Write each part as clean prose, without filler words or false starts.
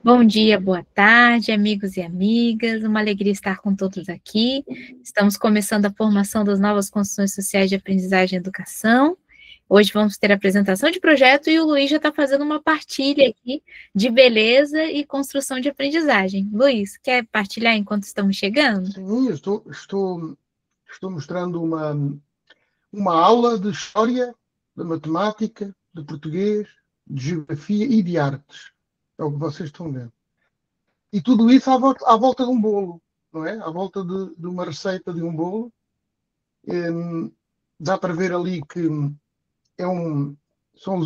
Bom dia, boa tarde, amigos e amigas. Uma alegria estar com todos aqui. Estamos começando a formação das novas construções sociais de aprendizagem e educação. Hoje vamos ter a apresentação de projeto e o Luiz já está fazendo uma partilha aqui de beleza e construção de aprendizagem. Luiz, quer partilhar enquanto estamos chegando? Sim, estou mostrando uma aula de história, de matemática, de português, de geografia e de artes. É o que vocês estão vendo. E tudo isso à volta de um bolo, não é? À volta de uma receita de um bolo. Dá para ver ali que são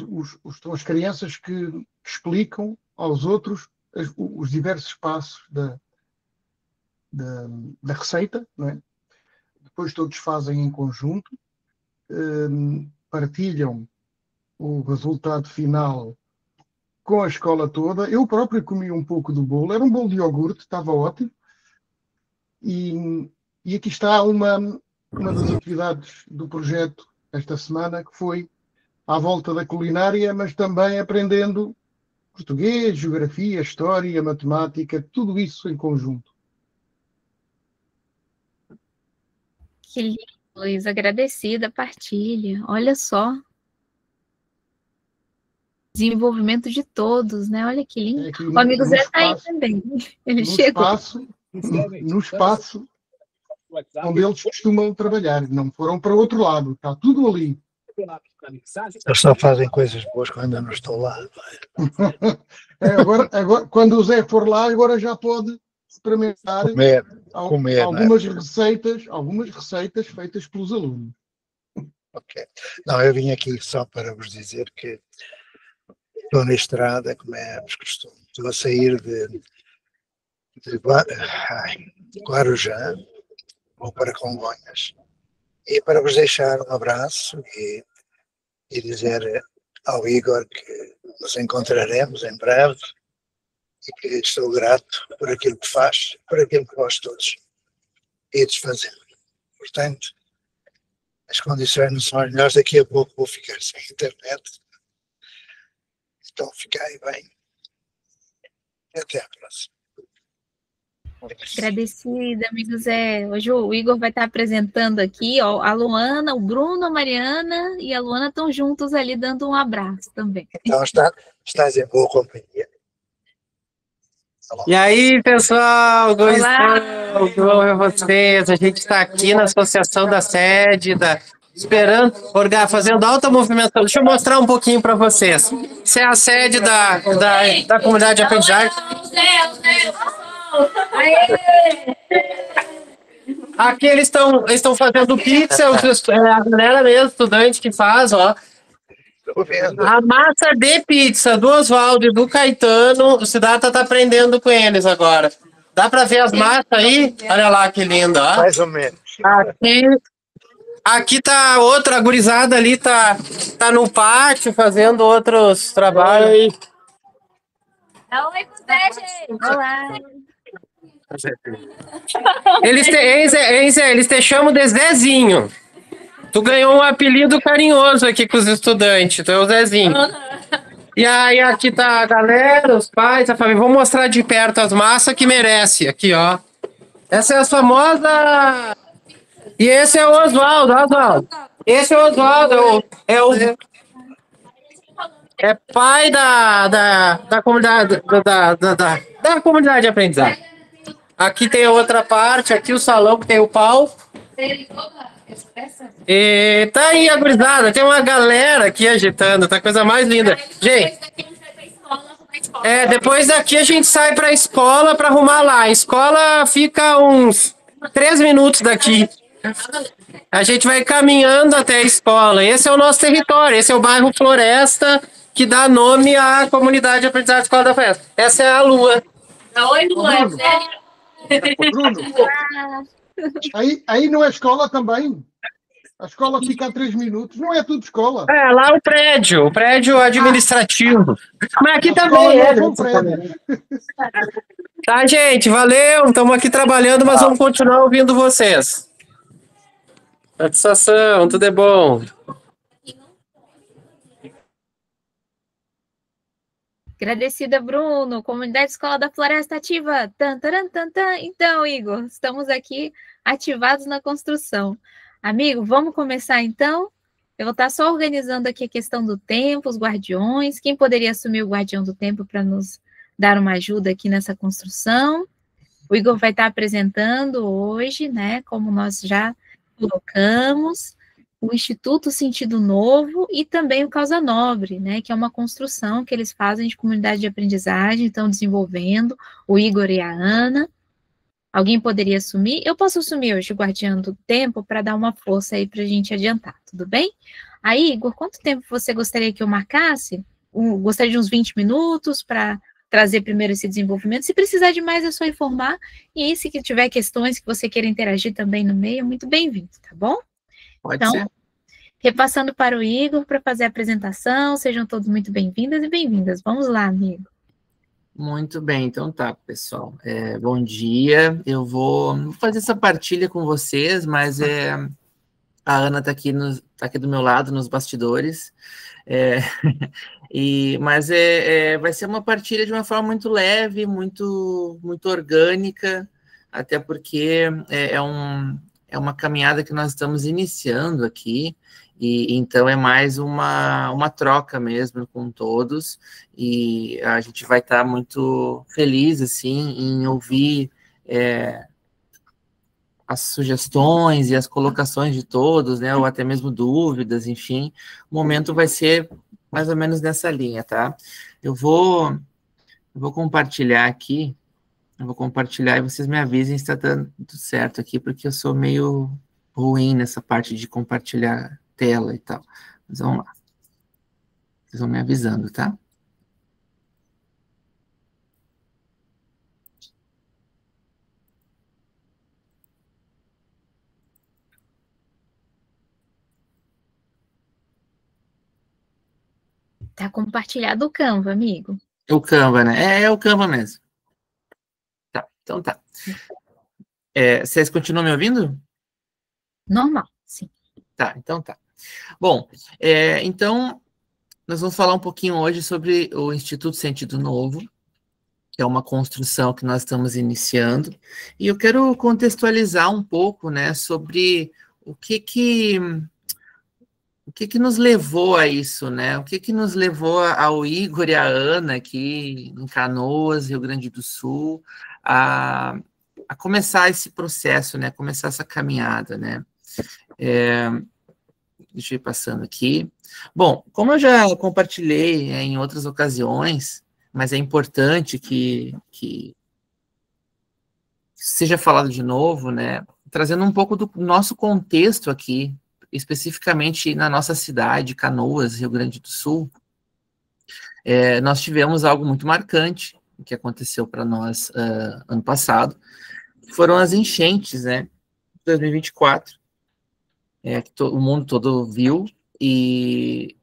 as crianças que explicam aos outros os diversos passos da receita, não é? Depois todos fazem em conjunto, partilham o resultado final com a escola toda. Eu próprio comi um pouco do bolo, era um bolo de iogurte, estava ótimo. E aqui está uma das atividades do projeto esta semana, que foi à volta da culinária, mas também aprendendo português, geografia, história, matemática, tudo isso em conjunto. Que lindo, Luiz, agradecida a partilha. Olha só. Desenvolvimento de todos, né? Olha que lindo. Aqui O amigo Zé está aí também. Ele chegou. No espaço onde eles costumam trabalhar. Não foram para o outro lado. Está tudo ali. Eles só fazem coisas boas quando eu não estou lá. Agora, quando o Zé for lá, agora já pode experimentar comer, algumas receitas feitas pelos alunos. Ok. Não, eu vim aqui só para vos dizer que estou na estrada, como é costume. Estou a sair de Guarujá, vou para Congonhas. E para vos deixar um abraço e dizer ao Igor que nos encontraremos em breve e que estou grato por aquilo que faz, por aquilo que vós todos ides fazendo. Portanto, as condições não são as melhores, daqui a pouco vou ficar sem internet. Então, ficai bem. E até a próxima. Agradecida, amigo Zé. Hoje o Igor vai estar apresentando aqui, ó, a Luana, o Bruno, a Mariana e a Luana estão juntos ali dando um abraço também. Então, estás em boa companhia. E aí, pessoal, tudo bom com vocês? A gente está aqui na Associação da Sede, esperando, fazendo alta movimentação. Deixa eu mostrar um pouquinho para vocês. Essa é a sede da comunidade de aprendizagem. Aqui eles estão fazendo pizza, a galera mesmo, estudante que faz, ó. A massa de pizza do Oswaldo e do Caetano, o Siddhartha está aprendendo com eles agora. Dá para ver as massas aí? Olha lá que lindo, ó. Mais ou menos. Aqui tá outra gurizada ali, tá no pátio fazendo outros trabalhos. Oi, gente. Olá. Eles te chamam de Zezinho. Tu ganhou um apelido carinhoso aqui com os estudantes, tu é o Zezinho. E aí aqui tá a galera, os pais, a família. Vou mostrar de perto as massas que merece. Aqui, ó. Essa é a famosa... E esse é o Oswaldo, Esse é o Oswaldo, é pai da comunidade da comunidade de aprendizagem. Aqui tem a outra parte, aqui o salão que tem o palco. E tá aí a gurizada, tem uma galera aqui agitando, tá coisa mais linda. Gente, depois daqui a gente sai pra escola pra arrumar lá. A escola fica uns 3 minutos daqui. A gente vai caminhando até a escola. Esse é o nosso território, esse é o bairro Floresta, que dá nome à comunidade de aprendizagem Escola da Floresta. Essa é a Lua. Oi, Lua. Bruno, aí não é escola também? A escola fica a 3 minutos, não é tudo escola. Lá o prédio administrativo. Mas aqui também prédio. Tá, gente, valeu. Estamos aqui trabalhando, mas vamos continuar ouvindo vocês. Satisfação, tudo é bom. Agradecida, Bruno. Comunidade Escola da Floresta ativa. Tan, taran, tan, tan. Então, Igor, estamos aqui ativados na construção. Amigo, vamos começar então? Eu vou estar só organizando aqui a questão do tempo, os guardiões. Quem poderia assumir o guardião do tempo para nos dar uma ajuda aqui nessa construção? O Igor vai estar apresentando hoje, né, como nós já colocamos, o Instituto Sentido Novo e também o Causa Nobre, né, que é uma construção que eles fazem de comunidade de aprendizagem, estão desenvolvendo, o Igor e a Ana. Alguém poderia assumir? Eu posso assumir hoje o guardião do tempo para dar uma força aí para a gente adiantar, tudo bem? Aí, Igor, quanto tempo você gostaria que eu marcasse? Gostaria de uns 20 minutos para trazer primeiro esse desenvolvimento. Se precisar de mais, é só informar. E aí, se tiver questões que você queira interagir também no meio, muito bem-vindo, tá bom? Pode ser. Repassando para o Igor para fazer a apresentação. Sejam todos muito bem-vindas e bem-vindas. Vamos lá, amigo. Muito bem, então tá, pessoal. Bom dia. Eu vou fazer essa partilha com vocês, mas a Ana está aqui do meu lado, nos bastidores. Mas vai ser uma partilha de uma forma muito leve, muito orgânica, até porque é uma caminhada que nós estamos iniciando aqui, e então é mais uma troca mesmo com todos, e a gente vai estar muito feliz, assim, em ouvir as sugestões e as colocações de todos, né, ou até mesmo dúvidas, enfim. O momento vai ser mais ou menos nessa linha, tá? Eu vou compartilhar aqui, eu vou compartilhar e vocês me avisem se está dando certo aqui, porque eu sou meio ruim nessa parte de compartilhar tela e tal. Mas vamos lá. Vocês vão me avisando, tá? Tá compartilhado o Canva, amigo. O Canva, né? É o Canva mesmo. Tá, então tá. Vocês continuam me ouvindo? Normal, sim. Tá, então tá. Bom, então, nós vamos falar um pouquinho hoje sobre o Instituto Sentido Novo, que é uma construção que nós estamos iniciando, e eu quero contextualizar um pouco, né, sobre o que nos levou a isso, né? O que nos levou ao Igor e à Ana aqui em Canoas, Rio Grande do Sul, a começar esse processo, né? Começar essa caminhada, né? Deixa eu ir passando aqui. Bom, como eu já compartilhei em outras ocasiões, mas é importante que seja falado de novo, né? Trazendo um pouco do nosso contexto aqui, especificamente na nossa cidade, Canoas, Rio Grande do Sul, nós tivemos algo muito marcante que aconteceu para nós ano passado, que foram as enchentes, né, de 2024, que o mundo todo viu, e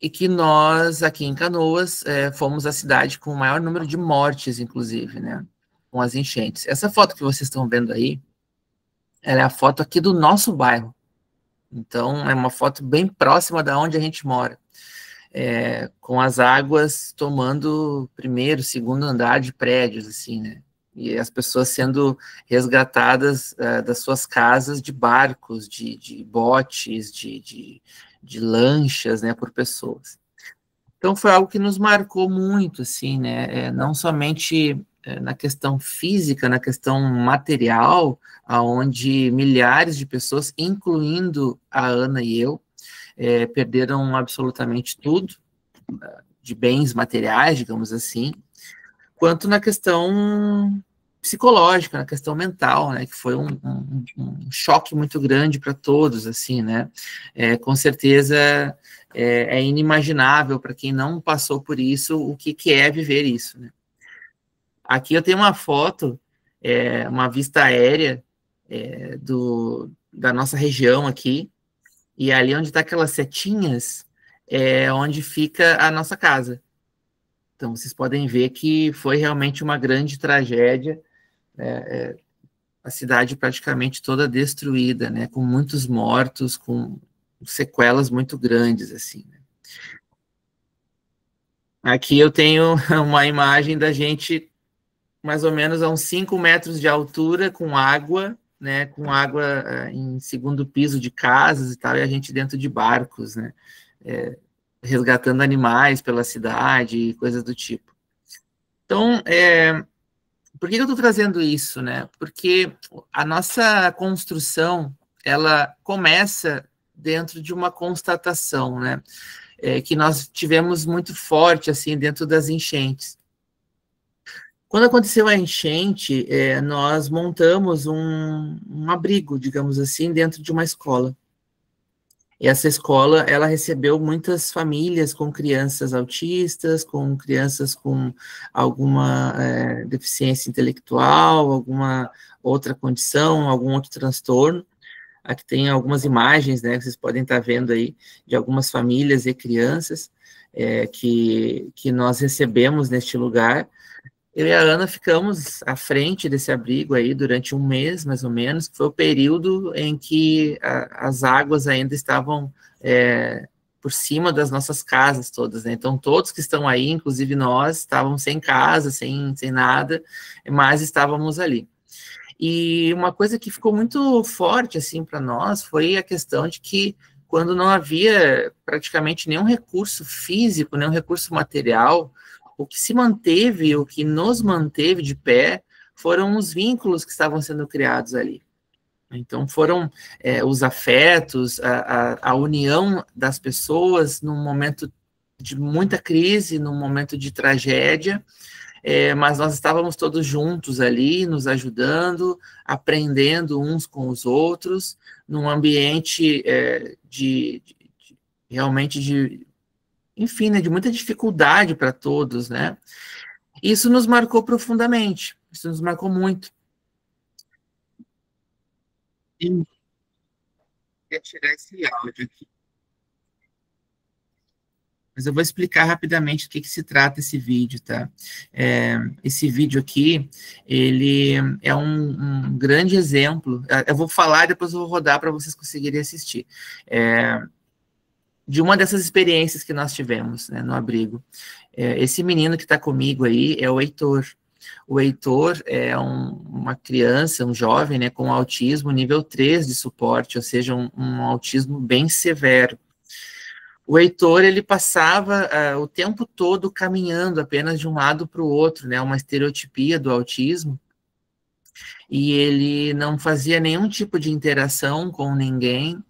que nós, aqui em Canoas, fomos a cidade com o maior número de mortes, inclusive, né, com as enchentes. Essa foto que vocês estão vendo aí, ela é a foto aqui do nosso bairro. Então, é uma foto bem próxima da onde a gente mora, com as águas tomando primeiro, segundo andar de prédios, assim, né? E as pessoas sendo resgatadas das suas casas de barcos, de botes, de lanchas, né, por pessoas. Então, foi algo que nos marcou muito, assim, né? Não somente na questão física, na questão material, aonde milhares de pessoas, incluindo a Ana e eu, perderam absolutamente tudo, de bens materiais, digamos assim, quanto na questão psicológica, na questão mental, né, que foi um choque muito grande para todos, assim, né, com certeza é inimaginável para quem não passou por isso, o que é viver isso, né. Aqui eu tenho uma foto, uma vista aérea da nossa região aqui, e ali onde está aquelas setinhas, é onde fica a nossa casa. Então, vocês podem ver que foi realmente uma grande tragédia, a cidade praticamente toda destruída, né, com muitos mortos, com sequelas muito grandes, assim, né. Aqui eu tenho uma imagem da gente mais ou menos a uns 5 metros de altura, com água, né? Com água em segundo piso de casas e tal, e a gente dentro de barcos, né? Resgatando animais pela cidade e coisas do tipo. Então, por que eu estou trazendo isso, né? Porque a nossa construção, ela começa dentro de uma constatação, né? Que nós tivemos muito forte, assim, dentro das enchentes. Quando aconteceu a enchente, nós montamos um abrigo, digamos assim, dentro de uma escola. E essa escola, ela recebeu muitas famílias com crianças autistas, com crianças com alguma deficiência intelectual, alguma outra condição, algum outro transtorno. Aqui tem algumas imagens, né, que vocês podem estar vendo aí, de algumas famílias e crianças que nós recebemos neste lugar. Eu e a Ana ficamos à frente desse abrigo aí durante um mês, mais ou menos, que foi o período em que as águas ainda estavam por cima das nossas casas todas, né? Então, todos que estão aí, inclusive nós, estávamos sem casa, sem nada, mas estávamos ali. E uma coisa que ficou muito forte, assim, para nós, foi a questão de que, quando não havia praticamente nenhum recurso físico, nenhum recurso material, o que se manteve, o que nos manteve de pé, foram os vínculos que estavam sendo criados ali. Então, foram os afetos, a união das pessoas num momento de muita crise, num momento de tragédia, mas nós estávamos todos juntos ali, nos ajudando, aprendendo uns com os outros, num ambiente realmente enfim, né, de muita dificuldade para todos, né? Isso nos marcou profundamente, isso nos marcou muito. E eu queria tirar esse áudio aqui. Mas eu vou explicar rapidamente do que se trata esse vídeo, tá? Esse vídeo aqui, ele é um grande exemplo. Eu vou falar e depois eu vou rodar para vocês conseguirem assistir. De uma dessas experiências que nós tivemos, né, no abrigo. Esse menino que está comigo aí é o Heitor. O Heitor é uma criança, um jovem, né, com autismo nível 3 de suporte, ou seja, um autismo bem severo. O Heitor, ele passava o tempo todo caminhando apenas de um lado para o outro, né, uma estereotipia do autismo, e ele não fazia nenhum tipo de interação com ninguém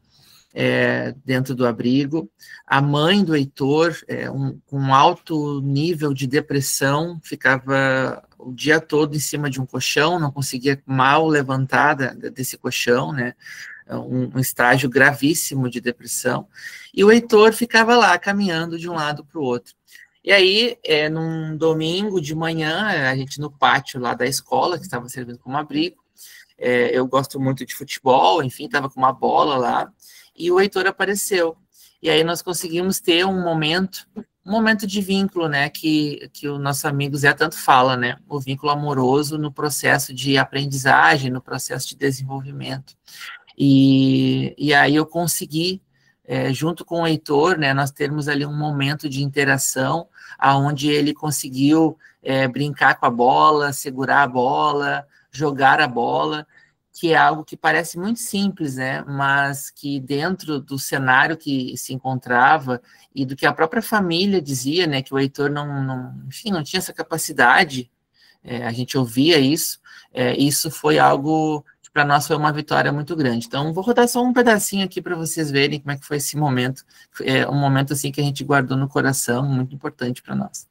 dentro do abrigo. A mãe do Heitor, com um alto nível de depressão, ficava o dia todo em cima de um colchão, não conseguia mal levantar desse colchão, né, um estágio gravíssimo de depressão, e o Heitor ficava lá, caminhando de um lado para o outro. E aí, num domingo de manhã, a gente no pátio lá da escola, que estava servindo como abrigo, eu gosto muito de futebol, enfim, estava com uma bola lá, e o Heitor apareceu. E aí nós conseguimos ter um momento de vínculo, né, que o nosso amigo Zé tanto fala, né, o vínculo amoroso no processo de aprendizagem, no processo de desenvolvimento. E aí eu consegui, junto com o Heitor, né, nós termos ali um momento de interação, aonde ele conseguiu brincar com a bola, segurar a bola, jogar a bola, que é algo que parece muito simples, né, mas que dentro do cenário que se encontrava e do que a própria família dizia, né, que o Heitor enfim, não tinha essa capacidade, a gente ouvia isso, isso foi algo para nós foi uma vitória muito grande. Então, vou rodar só um pedacinho aqui para vocês verem como é que foi esse momento. Um momento assim que a gente guardou no coração, muito importante para nós.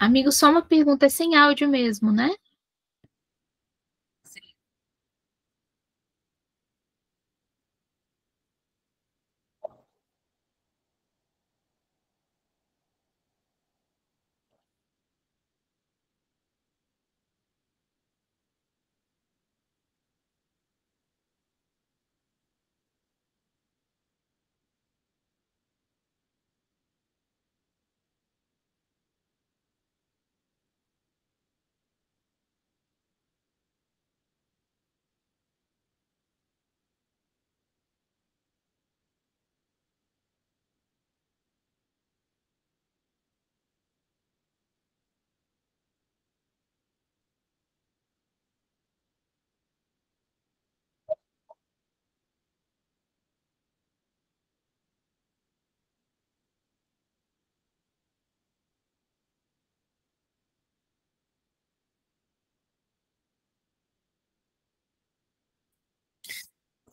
Amigo, só uma pergunta, é sem áudio mesmo, né?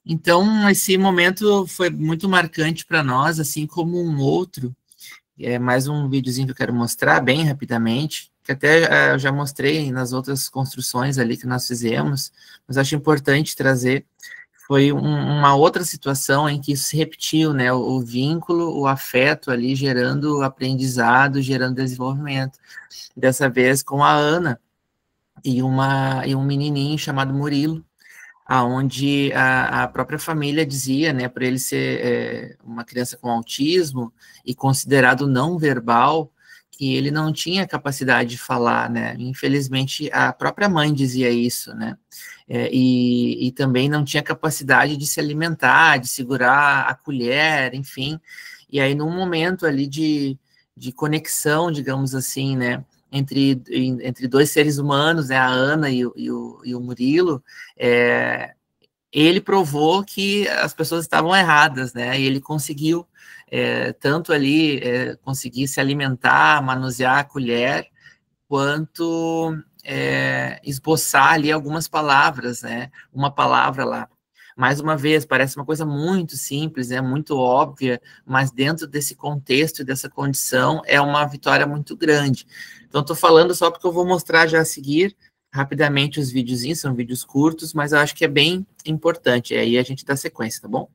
Então, esse momento foi muito marcante para nós, assim como um outro. É mais um videozinho que eu quero mostrar bem rapidamente, que até eu já mostrei nas outras construções ali que nós fizemos, mas acho importante trazer. Foi uma outra situação em que isso se repetiu, né? O vínculo, o afeto ali gerando aprendizado, gerando desenvolvimento. Dessa vez com a Ana e um menininho chamado Murilo, aonde a própria família dizia, né, para ele ser uma criança com autismo e considerado não verbal, que ele não tinha capacidade de falar, né? Infelizmente, a própria mãe dizia isso, né? E também não tinha capacidade de se alimentar, de segurar a colher, enfim. E aí, num momento ali de conexão, digamos assim, né? Entre dois seres humanos, né? A Ana e o Murilo, ele provou que as pessoas estavam erradas, né? E ele conseguiu tanto ali conseguir se alimentar, manusear a colher, quanto esboçar ali algumas palavras, né? Uma palavra lá. Mais uma vez, parece uma coisa muito simples, né? Muito óbvia, mas dentro desse contexto e dessa condição é uma vitória muito grande. Então, estou falando só porque eu vou mostrar já a seguir rapidamente os videozinhos, são vídeos curtos, mas eu acho que é bem importante. E aí a gente dá sequência, tá bom?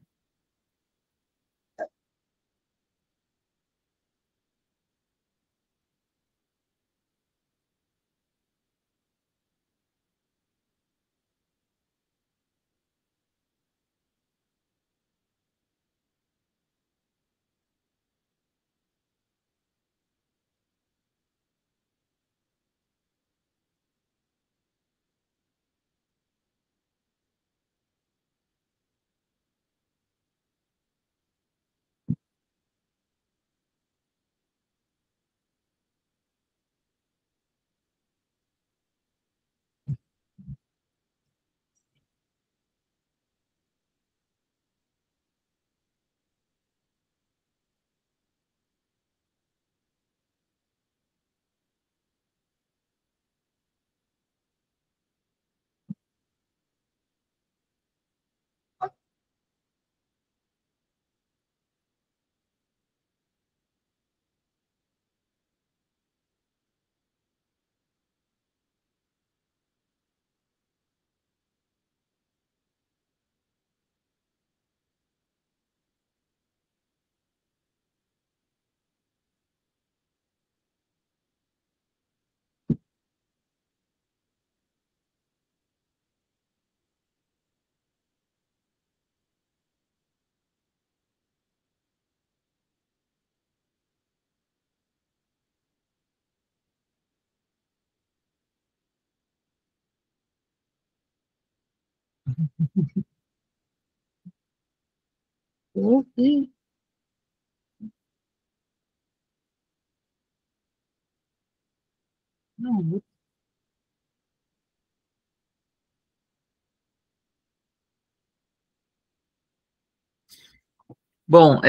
Bom,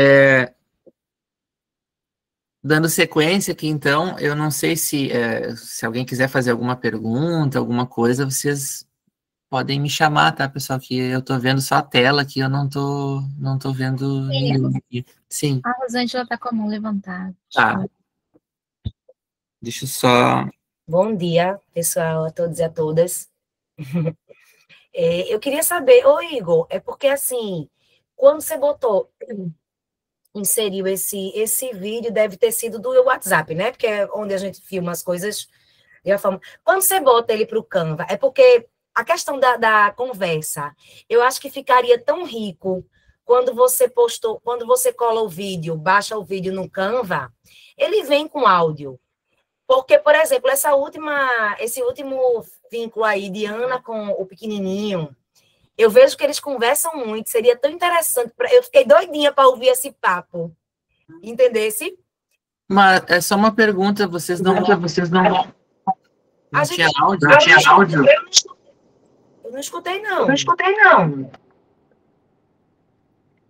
dando sequência aqui, então, eu não sei se alguém quiser fazer alguma pergunta, alguma coisa, vocês podem me chamar, tá, pessoal? Que eu tô vendo só a tela aqui, eu não tô vendo ninguém aqui. Sim. A Rosângela está com a mão levantada. Tá. Deixa eu só... Bom dia, pessoal, a todos e a todas. Eu queria saber, ô Igor, é porque assim, quando você inseriu esse vídeo, deve ter sido do WhatsApp, né? Porque é onde a gente filma as coisas de uma forma. Quando você bota ele para o Canva, é porque a questão da conversa, eu acho que ficaria tão rico quando você cola o vídeo, baixa o vídeo no Canva, ele vem com áudio. Porque, por exemplo, esse último vínculo aí de Ana com o pequenininho, eu vejo que eles conversam muito, seria tão interessante. Eu fiquei doidinha para ouvir esse papo. Entendesse? Mas é só uma pergunta, vocês não tinha áudio? Não tinha áudio? Eu não escutei, não.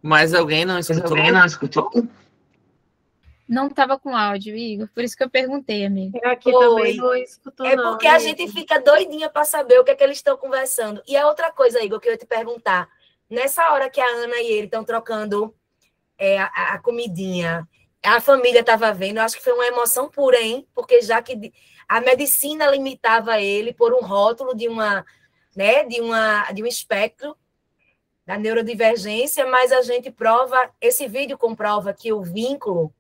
Mas alguém não escutou? Não estava com áudio, Igor, por isso que eu perguntei, amigo. Eu aqui também não escutou, não. É porque a gente fica doidinha para saber o que é que eles estão conversando. E a outra coisa, Igor, que eu ia te perguntar, Nessa hora que a Ana e ele estão trocando a comidinha, a família estava vendo, eu acho que foi uma emoção pura, hein? Porque já que a medicina limitava ele por um rótulo de um espectro da neurodivergência, mas a gente esse vídeo comprova que o vínculo,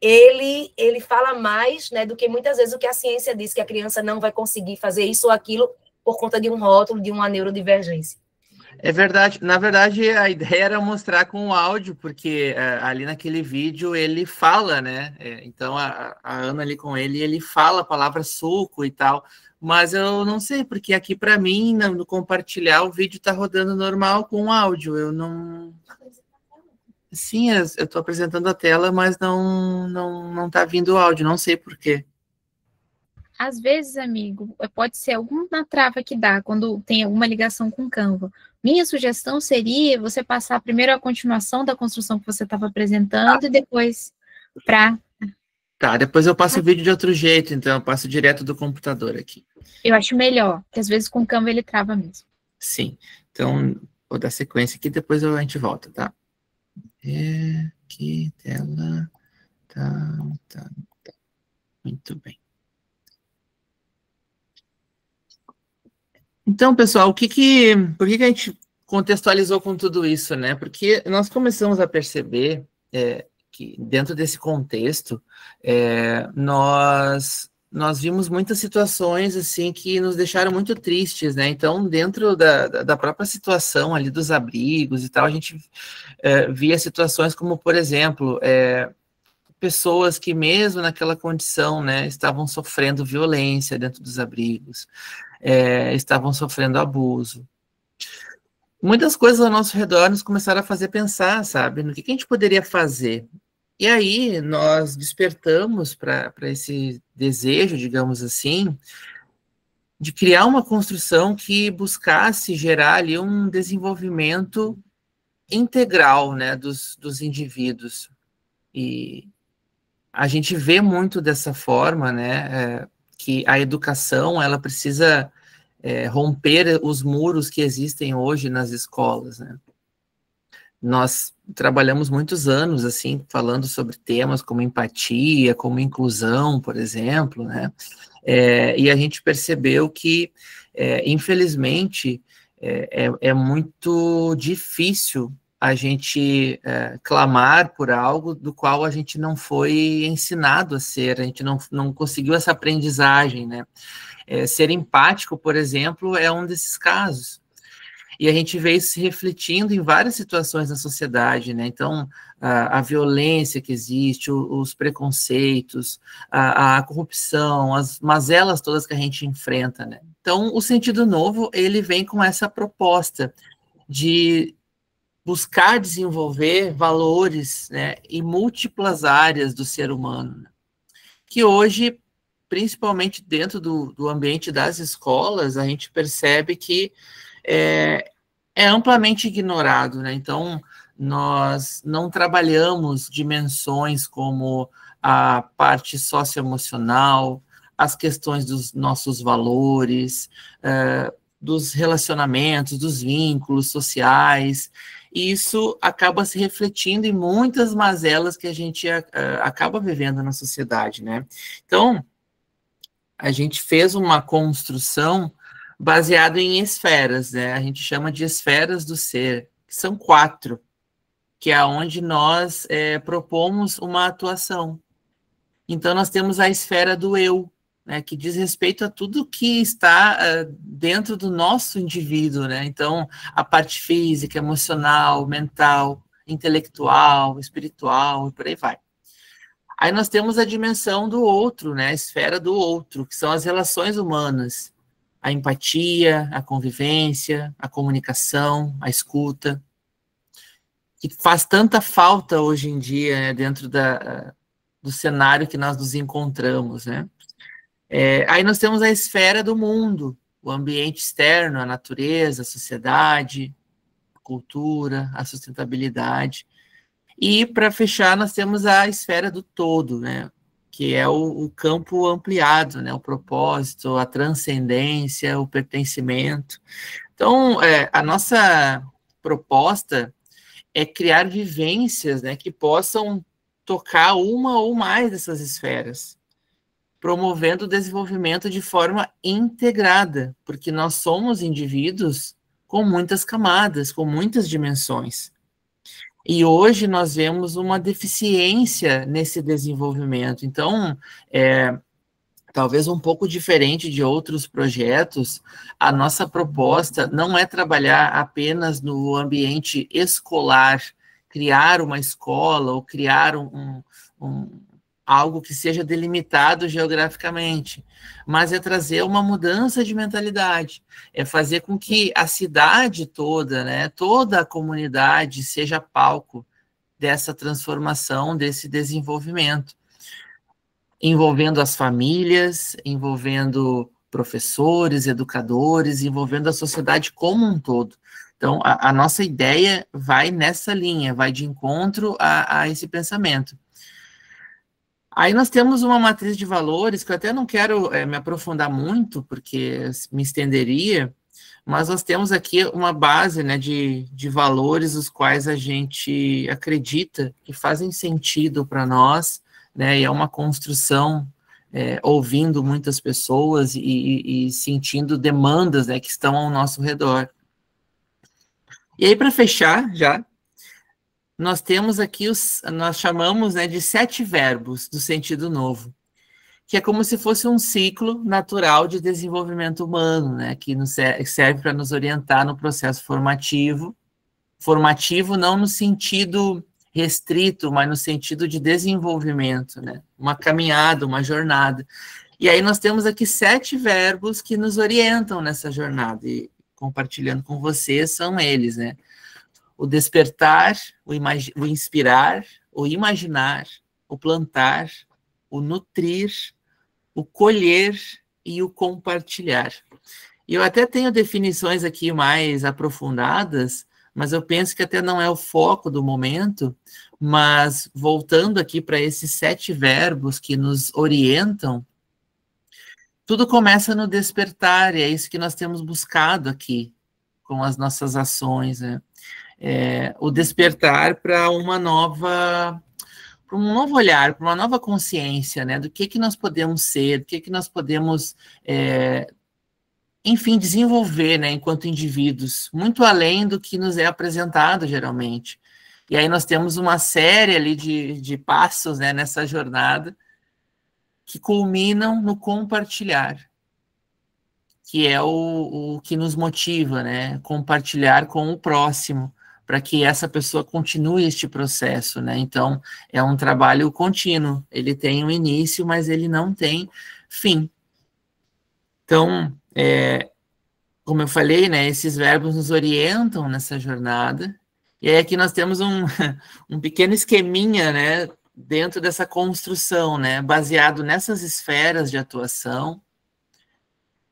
ele fala mais, né, do que muitas vezes o que a ciência diz, que a criança não vai conseguir fazer isso ou aquilo por conta de um rótulo, de uma neurodivergência. É verdade. Na verdade, a ideia era mostrar com o áudio, porque ali naquele vídeo ele fala, né? Então, a Ana ali com ele fala a palavra suco e tal, mas eu não sei, porque aqui para mim, no compartilhar, o vídeo está rodando normal com o áudio. Eu não... Sim, eu estou apresentando a tela, mas não está vindo o áudio, não sei por quê. Às vezes, amigo, pode ser alguma trava que dá quando tem alguma ligação com o Canva. Minha sugestão seria você passar primeiro a continuação da construção que você estava apresentando e depois para... Tá, depois eu passo o vídeo de outro jeito, então eu passo direto do computador aqui. Eu acho melhor, porque às vezes com o Canva ele trava mesmo. Sim, então vou dar sequência aqui, depois a gente volta, tá? Aqui, tela, tá. Muito bem. Então, pessoal, por que a gente contextualizou com tudo isso, né? Porque nós começamos a perceber que dentro desse contexto, nós vimos muitas situações assim que nos deixaram muito tristes, né? Então, dentro da própria situação ali dos abrigos e tal, a gente via situações como, por exemplo, pessoas que mesmo naquela condição, né, estavam sofrendo violência dentro dos abrigos, estavam sofrendo abuso. Muitas coisas ao nosso redor nos começaram a fazer pensar, sabe, no que a gente poderia fazer. E aí nós despertamos para esse desejo, digamos assim, de criar uma construção que buscasse gerar ali um desenvolvimento integral, né, dos indivíduos. E a gente vê muito dessa forma, né, que a educação, ela precisa romper os muros que existem hoje nas escolas, né. Nós trabalhamos muitos anos, assim, falando sobre temas como empatia, como inclusão, por exemplo, né, e a gente percebeu que, infelizmente, é muito difícil a gente clamar por algo do qual a gente não foi ensinado a ser, a gente não conseguiu essa aprendizagem, né? Ser empático, por exemplo, é um desses casos. E a gente vê isso se refletindo em várias situações na sociedade, né? Então, a violência que existe, os preconceitos, a corrupção, as mazelas todas que a gente enfrenta, né? Então, o Sentido Novo, ele vem com essa proposta de buscar desenvolver valores, né, em múltiplas áreas do ser humano, né, que hoje, principalmente dentro do ambiente das escolas, a gente percebe que é amplamente ignorado, né? Então, nós não trabalhamos dimensões como a parte socioemocional, as questões dos nossos valores, dos relacionamentos, dos vínculos sociais, e isso acaba se refletindo em muitas mazelas que a gente acaba vivendo na sociedade, né? Então, a gente fez uma construção baseada em esferas, né? A gente chama de esferas do ser, que são 4, que é onde nós propomos uma atuação. Então, nós temos a esfera do eu, né, que diz respeito a tudo que está dentro do nosso indivíduo, né? Então, a parte física, emocional, mental, intelectual, espiritual, e por aí vai. Aí nós temos a dimensão do outro, né? A esfera do outro, que são as relações humanas, a empatia, a convivência, a comunicação, a escuta, que faz tanta falta hoje em dia, né, dentro do cenário que nós nos encontramos, né? Aí nós temos a esfera do mundo, o ambiente externo, a natureza, a sociedade, a cultura, a sustentabilidade. E, para fechar, nós temos a esfera do todo, né? Que é o campo ampliado, né? O propósito, a transcendência, o pertencimento. Então, a nossa proposta é criar vivências, né, que possam tocar uma ou mais dessas esferas, promovendo o desenvolvimento de forma integrada, porque nós somos indivíduos com muitas camadas, com muitas dimensões. E hoje nós vemos uma deficiência nesse desenvolvimento. Então, talvez um pouco diferente de outros projetos, a nossa proposta não é trabalhar apenas no ambiente escolar, criar uma escola ou criar algo que seja delimitado geograficamente, mas é trazer uma mudança de mentalidade, é fazer com que a cidade toda, né, toda a comunidade seja palco dessa transformação, desse desenvolvimento, envolvendo as famílias, envolvendo professores, educadores, envolvendo a sociedade como um todo. Então, a nossa ideia vai nessa linha, vai de encontro a esse pensamento. Aí nós temos uma matriz de valores, que eu até não quero me aprofundar muito, porque me estenderia, mas nós temos aqui uma base, né, de valores os quais a gente acredita que fazem sentido para nós, né, e é uma construção ouvindo muitas pessoas e sentindo demandas, né, que estão ao nosso redor. E aí, para fechar já, nós temos aqui nós chamamos, né, de 7 verbos do sentido novo, que é como se fosse um ciclo natural de desenvolvimento humano, né, que serve para nos orientar no processo formativo não no sentido restrito, mas no sentido de desenvolvimento, né, uma caminhada, uma jornada. E aí nós temos aqui 7 verbos que nos orientam nessa jornada, e compartilhando com vocês são eles, né, o despertar, o inspirar, o imaginar, o plantar, o nutrir, o colher e o compartilhar. E eu até tenho definições aqui mais aprofundadas, mas eu penso que até não é o foco do momento, mas voltando aqui para esses 7 verbos que nos orientam, tudo começa no despertar, e é isso que nós temos buscado aqui, com as nossas ações, né? O despertar para um novo olhar, para uma nova consciência, né, do que nós podemos ser, do que nós podemos, enfim, desenvolver, né, enquanto indivíduos, muito além do que nos é apresentado, geralmente. E aí nós temos uma série ali de passos, né, nessa jornada, que culminam no compartilhar, que é o que nos motiva, né, compartilhar com o próximo, para que essa pessoa continue este processo, né? Então, é um trabalho contínuo, ele tem um início, mas ele não tem fim. Então, como eu falei, né, esses verbos nos orientam nessa jornada, e aí aqui nós temos um pequeno esqueminha, né, dentro dessa construção, né, baseado nessas esferas de atuação,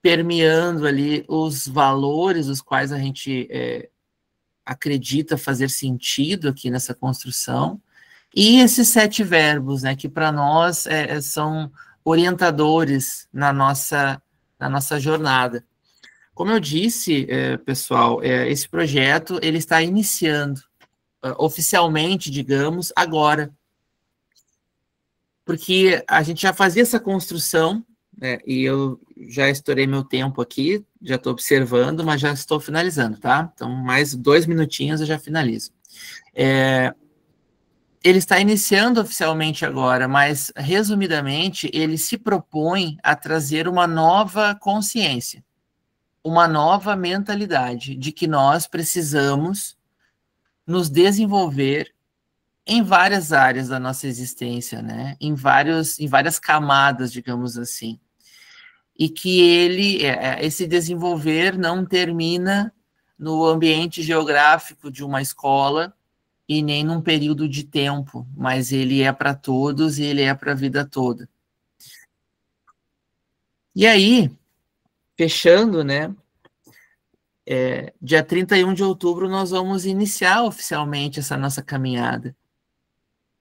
permeando ali os valores os quais a gente acredita fazer sentido aqui nessa construção, e esses 7 verbos, né, que para nós são orientadores na nossa jornada. Como eu disse, pessoal, esse projeto ele está iniciando oficialmente, digamos, agora, porque a gente já fazia essa construção, né, e eu já estourei meu tempo aqui, já estou observando, mas já estou finalizando, tá? Então, mais 2 minutinhos eu já finalizo. Ele está iniciando oficialmente agora, mas, resumidamente, ele se propõe a trazer uma nova consciência, uma nova mentalidade de que nós precisamos nos desenvolver em várias áreas da nossa existência, né? Em várias camadas, digamos assim. E que esse desenvolver não termina no ambiente geográfico de uma escola e nem num período de tempo, mas ele é para todos e ele é para a vida toda. E aí, fechando, né, dia 31 de outubro nós vamos iniciar oficialmente essa nossa caminhada,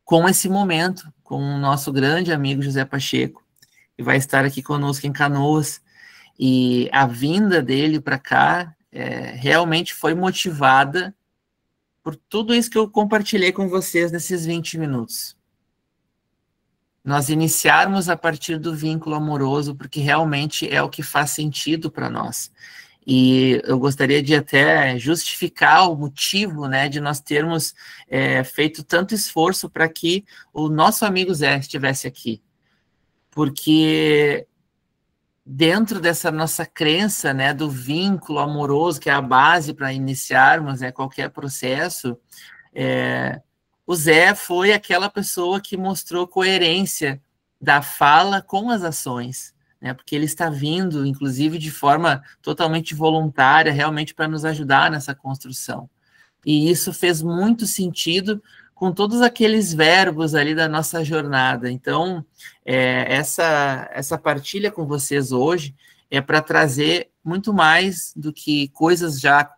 com esse momento, com o nosso grande amigo José Pacheco, que vai estar aqui conosco em Canoas, e a vinda dele para cá realmente foi motivada por tudo isso que eu compartilhei com vocês nesses 20 minutos. Nós iniciarmos a partir do vínculo amoroso, porque realmente é o que faz sentido para nós. E eu gostaria de até justificar o motivo, né, de nós termos feito tanto esforço para que o nosso amigo Zé estivesse aqui. Porque dentro dessa nossa crença, né, do vínculo amoroso, que é a base para iniciarmos, né, qualquer processo, o Zé foi aquela pessoa que mostrou coerência da fala com as ações, né, porque ele está vindo, inclusive, de forma totalmente voluntária, realmente para nos ajudar nessa construção. E isso fez muito sentido com todos aqueles verbos ali da nossa jornada. Então, essa partilha com vocês hoje é para trazer muito mais do que coisas já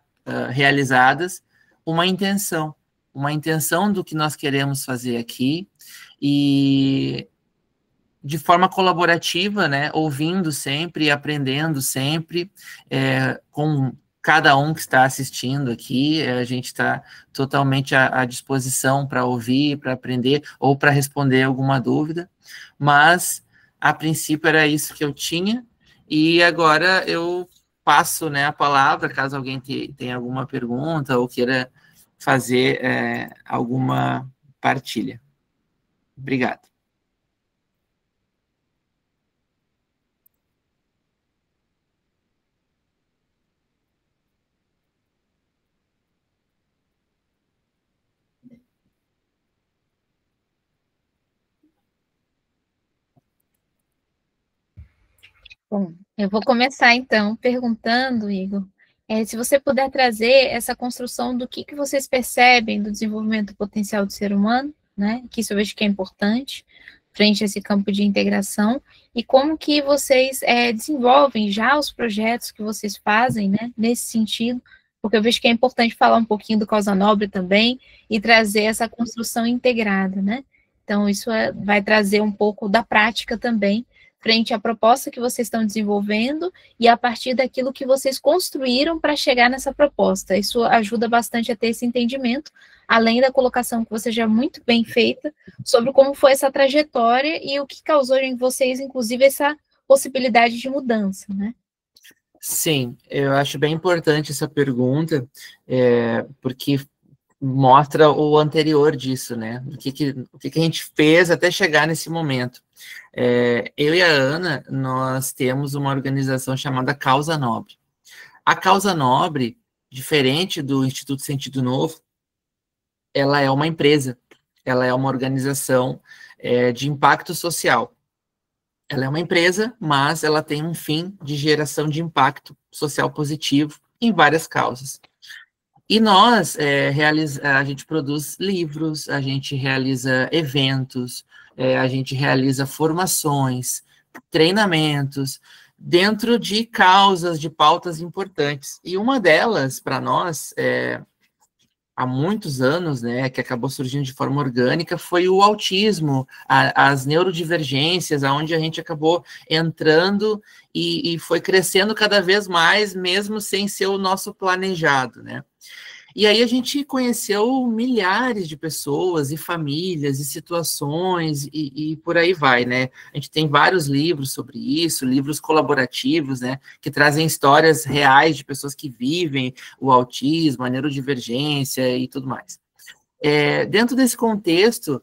realizadas, uma intenção do que nós queremos fazer aqui, e de forma colaborativa, né, ouvindo sempre e aprendendo sempre, com cada um que está assistindo aqui. A gente está totalmente à disposição para ouvir, para aprender, ou para responder alguma dúvida, mas, a princípio, era isso que eu tinha, e agora eu passo, né, a palavra, caso alguém tenha alguma pergunta, ou queira fazer alguma partilha. Obrigado. Bom, eu vou começar, então, perguntando, Igor, se você puder trazer essa construção do que vocês percebem do desenvolvimento potencial do ser humano, né, que isso eu vejo que é importante, frente a esse campo de integração, e como que vocês desenvolvem já os projetos que vocês fazem, né, nesse sentido, porque eu vejo que é importante falar um pouquinho do Causa Nobre também, e trazer essa construção integrada, né, então isso vai trazer um pouco da prática também, frente à proposta que vocês estão desenvolvendo e a partir daquilo que vocês construíram para chegar nessa proposta. Isso ajuda bastante a ter esse entendimento, além da colocação que você já muito bem feita, sobre como foi essa trajetória e o que causou em vocês, inclusive, essa possibilidade de mudança, né? Sim, eu acho bem importante essa pergunta, porque mostra o anterior disso, né? O que a gente fez até chegar nesse momento. Eu e a Ana, nós temos uma organização chamada Causa Nobre. A Causa Nobre, diferente do Instituto Sentido Novo, ela é uma empresa, ela é uma organização de impacto social. Ela é uma empresa, mas ela tem um fim de geração de impacto social positivo em várias causas. E nós, a gente produz livros, a gente realiza eventos, a gente realiza formações, treinamentos, dentro de causas, de pautas importantes. E uma delas, para nós, há muitos anos, né, que acabou surgindo de forma orgânica, foi o autismo, as neurodivergências, aonde a gente acabou entrando e foi crescendo cada vez mais, mesmo sem ser o nosso planejado, né? E aí a gente conheceu milhares de pessoas e famílias e situações e por aí vai, né? A gente tem vários livros sobre isso, livros colaborativos, né? Que trazem histórias reais de pessoas que vivem o autismo, a neurodivergência e tudo mais. Dentro desse contexto,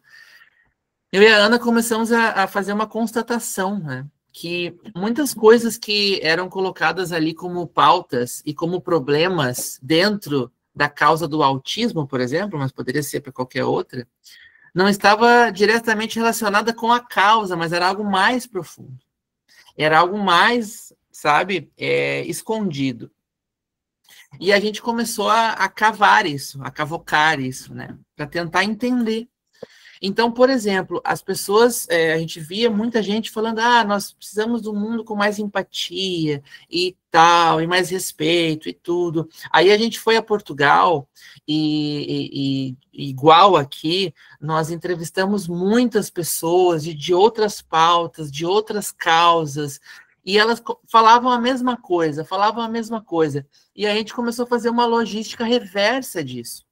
eu e a Ana começamos a fazer uma constatação, né? Que muitas coisas que eram colocadas ali como pautas e como problemas dentro da causa do autismo, por exemplo, mas poderia ser para qualquer outra, não estava diretamente relacionada com a causa, mas era algo mais profundo. Era algo mais, sabe, escondido. E a gente começou a cavar isso, a cavocar isso, né, para tentar entender. Então, por exemplo, as pessoas, a gente via muita gente falando, nós precisamos de um mundo com mais empatia e tal, e mais respeito e tudo. Aí a gente foi a Portugal e igual aqui, nós entrevistamos muitas pessoas de outras pautas, de outras causas, e elas falavam a mesma coisa. E a gente começou a fazer uma logística reversa disso.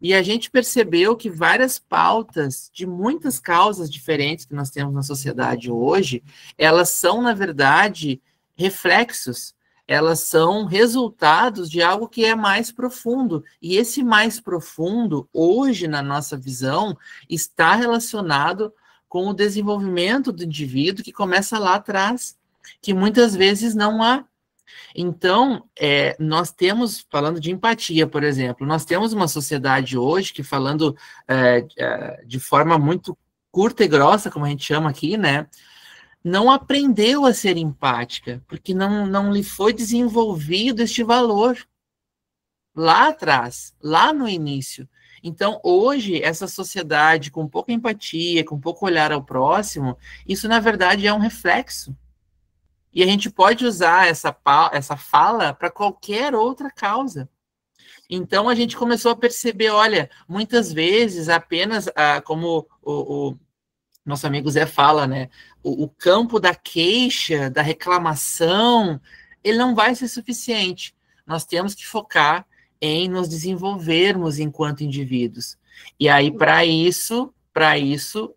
E a gente percebeu que várias pautas de muitas causas diferentes que nós temos na sociedade hoje, elas são, na verdade, reflexos, elas são resultados de algo que é mais profundo. E esse mais profundo, hoje, na nossa visão, está relacionado com o desenvolvimento do indivíduo que começa lá atrás, que muitas vezes não há. Então, nós temos, falando de empatia, por exemplo, nós temos uma sociedade hoje que, falando de forma muito curta e grossa, como a gente chama aqui, né, não aprendeu a ser empática, porque não lhe foi desenvolvido este valor lá atrás, lá no início. Então, hoje, essa sociedade com pouca empatia, com pouco olhar ao próximo, isso, na verdade, é um reflexo. E a gente pode usar essa fala para qualquer outra causa. Então, a gente começou a perceber, olha, muitas vezes apenas, como o nosso amigo Zé fala, né, o campo da queixa, da reclamação, ele não vai ser suficiente. Nós temos que focar em nos desenvolvermos enquanto indivíduos. E aí, para isso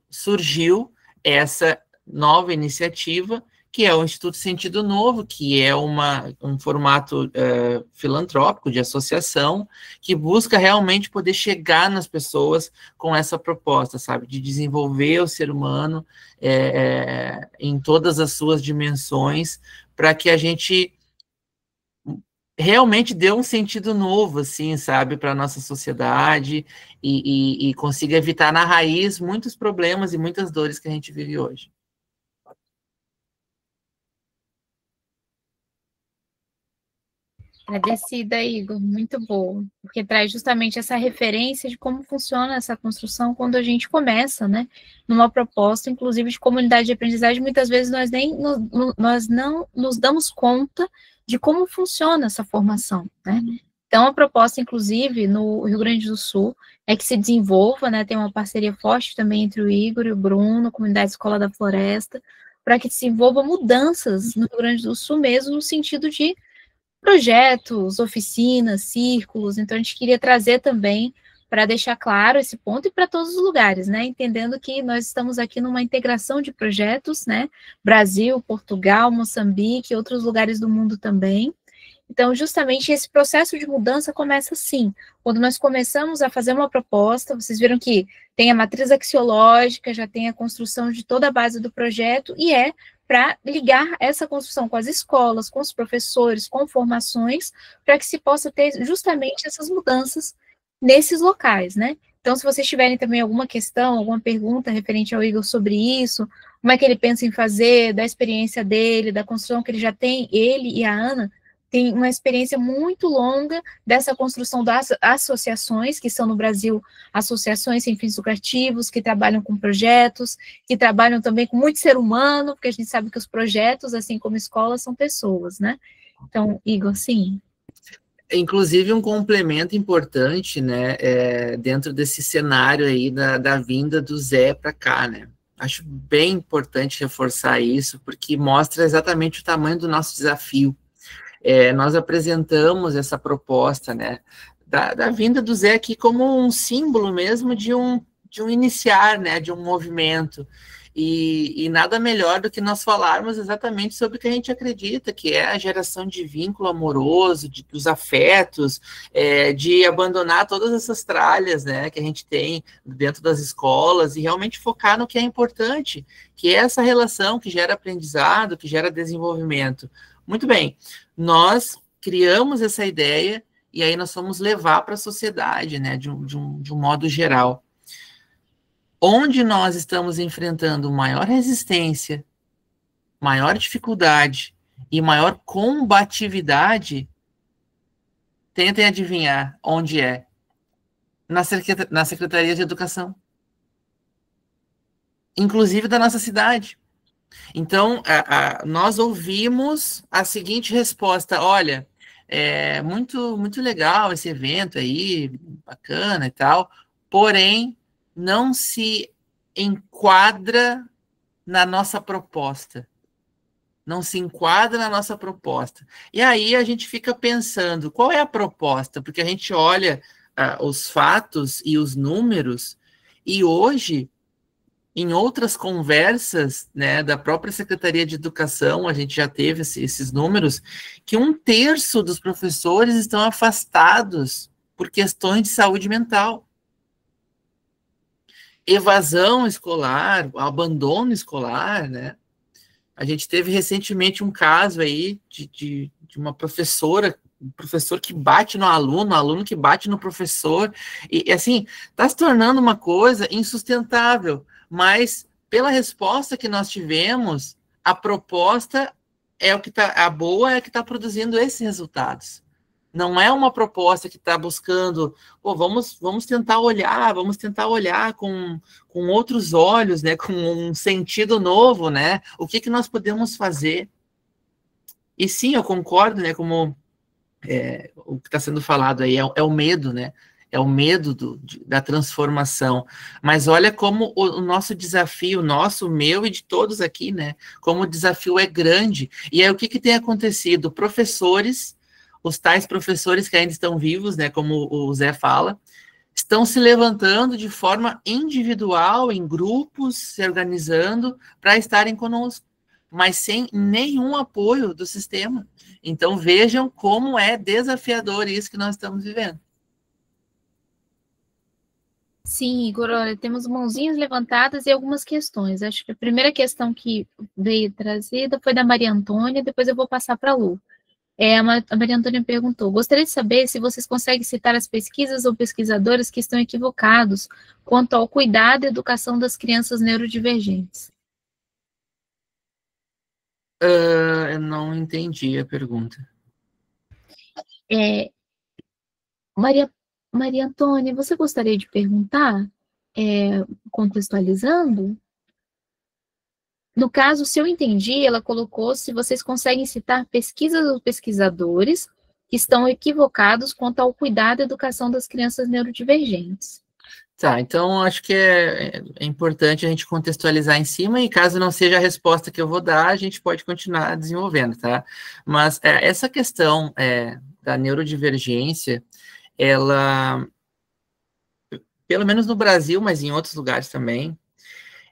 surgiu essa nova iniciativa, que é o Instituto Sentido Novo, que é um formato filantrópico de associação, que busca realmente poder chegar nas pessoas com essa proposta, sabe, de desenvolver o ser humano em todas as suas dimensões, para que a gente realmente dê um sentido novo, assim, sabe, para a nossa sociedade e consiga evitar na raiz muitos problemas e muitas dores que a gente vive hoje. Agradecida, Igor, muito bom, porque traz justamente essa referência de como funciona essa construção quando a gente começa, né, numa proposta, inclusive de comunidade de aprendizagem, muitas vezes nós não nos damos conta de como funciona essa formação, né. Então, a proposta, inclusive, no Rio Grande do Sul, é que se desenvolva, né, tem uma parceria forte também entre o Igor e o Bruno, a Comunidade Escola da Floresta, para que se desenvolva mudanças no Rio Grande do Sul mesmo, no sentido de projetos, oficinas, círculos. Então, a gente queria trazer também para deixar claro esse ponto e para todos os lugares, né? Entendendo que nós estamos aqui numa integração de projetos, né? Brasil, Portugal, Moçambique, outros lugares do mundo também. Então, justamente esse processo de mudança começa assim. Quando nós começamos a fazer uma proposta, vocês viram que tem a matriz axiológica, já tem a construção de toda a base do projeto, e para ligar essa construção com as escolas, com os professores, com formações, para que se possa ter justamente essas mudanças nesses locais, né? Então, se vocês tiverem também alguma questão, alguma pergunta referente ao Igor sobre isso, como é que ele pensa em fazer, da experiência dele, da construção que ele já tem, ele e a Ana, tem uma experiência muito longa dessa construção das associações, que são no Brasil associações sem fins lucrativos, que trabalham com projetos, que trabalham também com muito ser humano, porque a gente sabe que os projetos, assim como escolas, são pessoas, né? Então, Igor, sim. Inclusive, um complemento importante, né, dentro desse cenário aí da vinda do Zé para cá, né? Acho bem importante reforçar isso, porque mostra exatamente o tamanho do nosso desafio. Nós apresentamos essa proposta, né, da vinda do Zé aqui como um símbolo mesmo de um iniciar, né, de um movimento, e nada melhor do que nós falarmos exatamente sobre o que a gente acredita, que é a geração de vínculo amoroso, dos afetos, de abandonar todas essas tralhas, né, que a gente tem dentro das escolas, e realmente focar no que é importante, que é essa relação que gera aprendizado, que gera desenvolvimento. Muito bem, nós criamos essa ideia e aí nós vamos levar para a sociedade, né, de um modo geral. Onde nós estamos enfrentando maior resistência, maior dificuldade e maior combatividade, tentem adivinhar onde é. Na Secretaria de Educação. Inclusive da nossa cidade. Então, nós ouvimos a seguinte resposta: olha, muito, muito legal esse evento aí, bacana e tal, porém, não se enquadra na nossa proposta. Não se enquadra na nossa proposta. E aí a gente fica pensando, qual é a proposta? Porque a gente olha os fatos e os números, e hoje, em outras conversas, né, da própria Secretaria de Educação, a gente já teve esses números, que 1/3 dos professores estão afastados por questões de saúde mental. Evasão escolar, abandono escolar, né? A gente teve recentemente um caso aí de uma professora, um professor que bate no aluno, aluno que bate no professor, e assim, está se tornando uma coisa insustentável, mas pela resposta que nós tivemos, a proposta é o que está, a boa é a que está produzindo esses resultados. Não é uma proposta que está buscando, pô, vamos tentar olhar com outros olhos, né, com um sentido novo, né, o que nós podemos fazer. E sim, eu concordo, né, como o que está sendo falado aí é o medo, né, é o medo da transformação. Mas olha como o nosso desafio, nosso, meu e de todos aqui, né, como o desafio é grande. E aí o que tem acontecido? Professores, os tais professores que ainda estão vivos, né, como o Zé fala, estão se levantando de forma individual, em grupos, se organizando para estarem conosco, mas sem nenhum apoio do sistema. Então vejam como é desafiador isso que nós estamos vivendo. Sim, Igor, olha, temos mãozinhas levantadas e algumas questões. Acho que a primeira questão que veio trazida foi da Maria Antônia, depois eu vou passar para a Lu. A Maria Antônia perguntou, gostaria de saber se vocês conseguem citar as pesquisas ou pesquisadores que estão equivocados quanto ao cuidado e educação das crianças neurodivergentes. Eu não entendi a pergunta. Maria Antônia, você gostaria de perguntar, contextualizando? No caso, se eu entendi, ela colocou se vocês conseguem citar pesquisas ou pesquisadores que estão equivocados quanto ao cuidado e educação das crianças neurodivergentes. Tá, então acho que é importante a gente contextualizar em cima, e caso não seja a resposta que eu vou dar, a gente pode continuar desenvolvendo, tá? Mas essa questão da neurodivergência, ela, pelo menos no Brasil, mas em outros lugares também,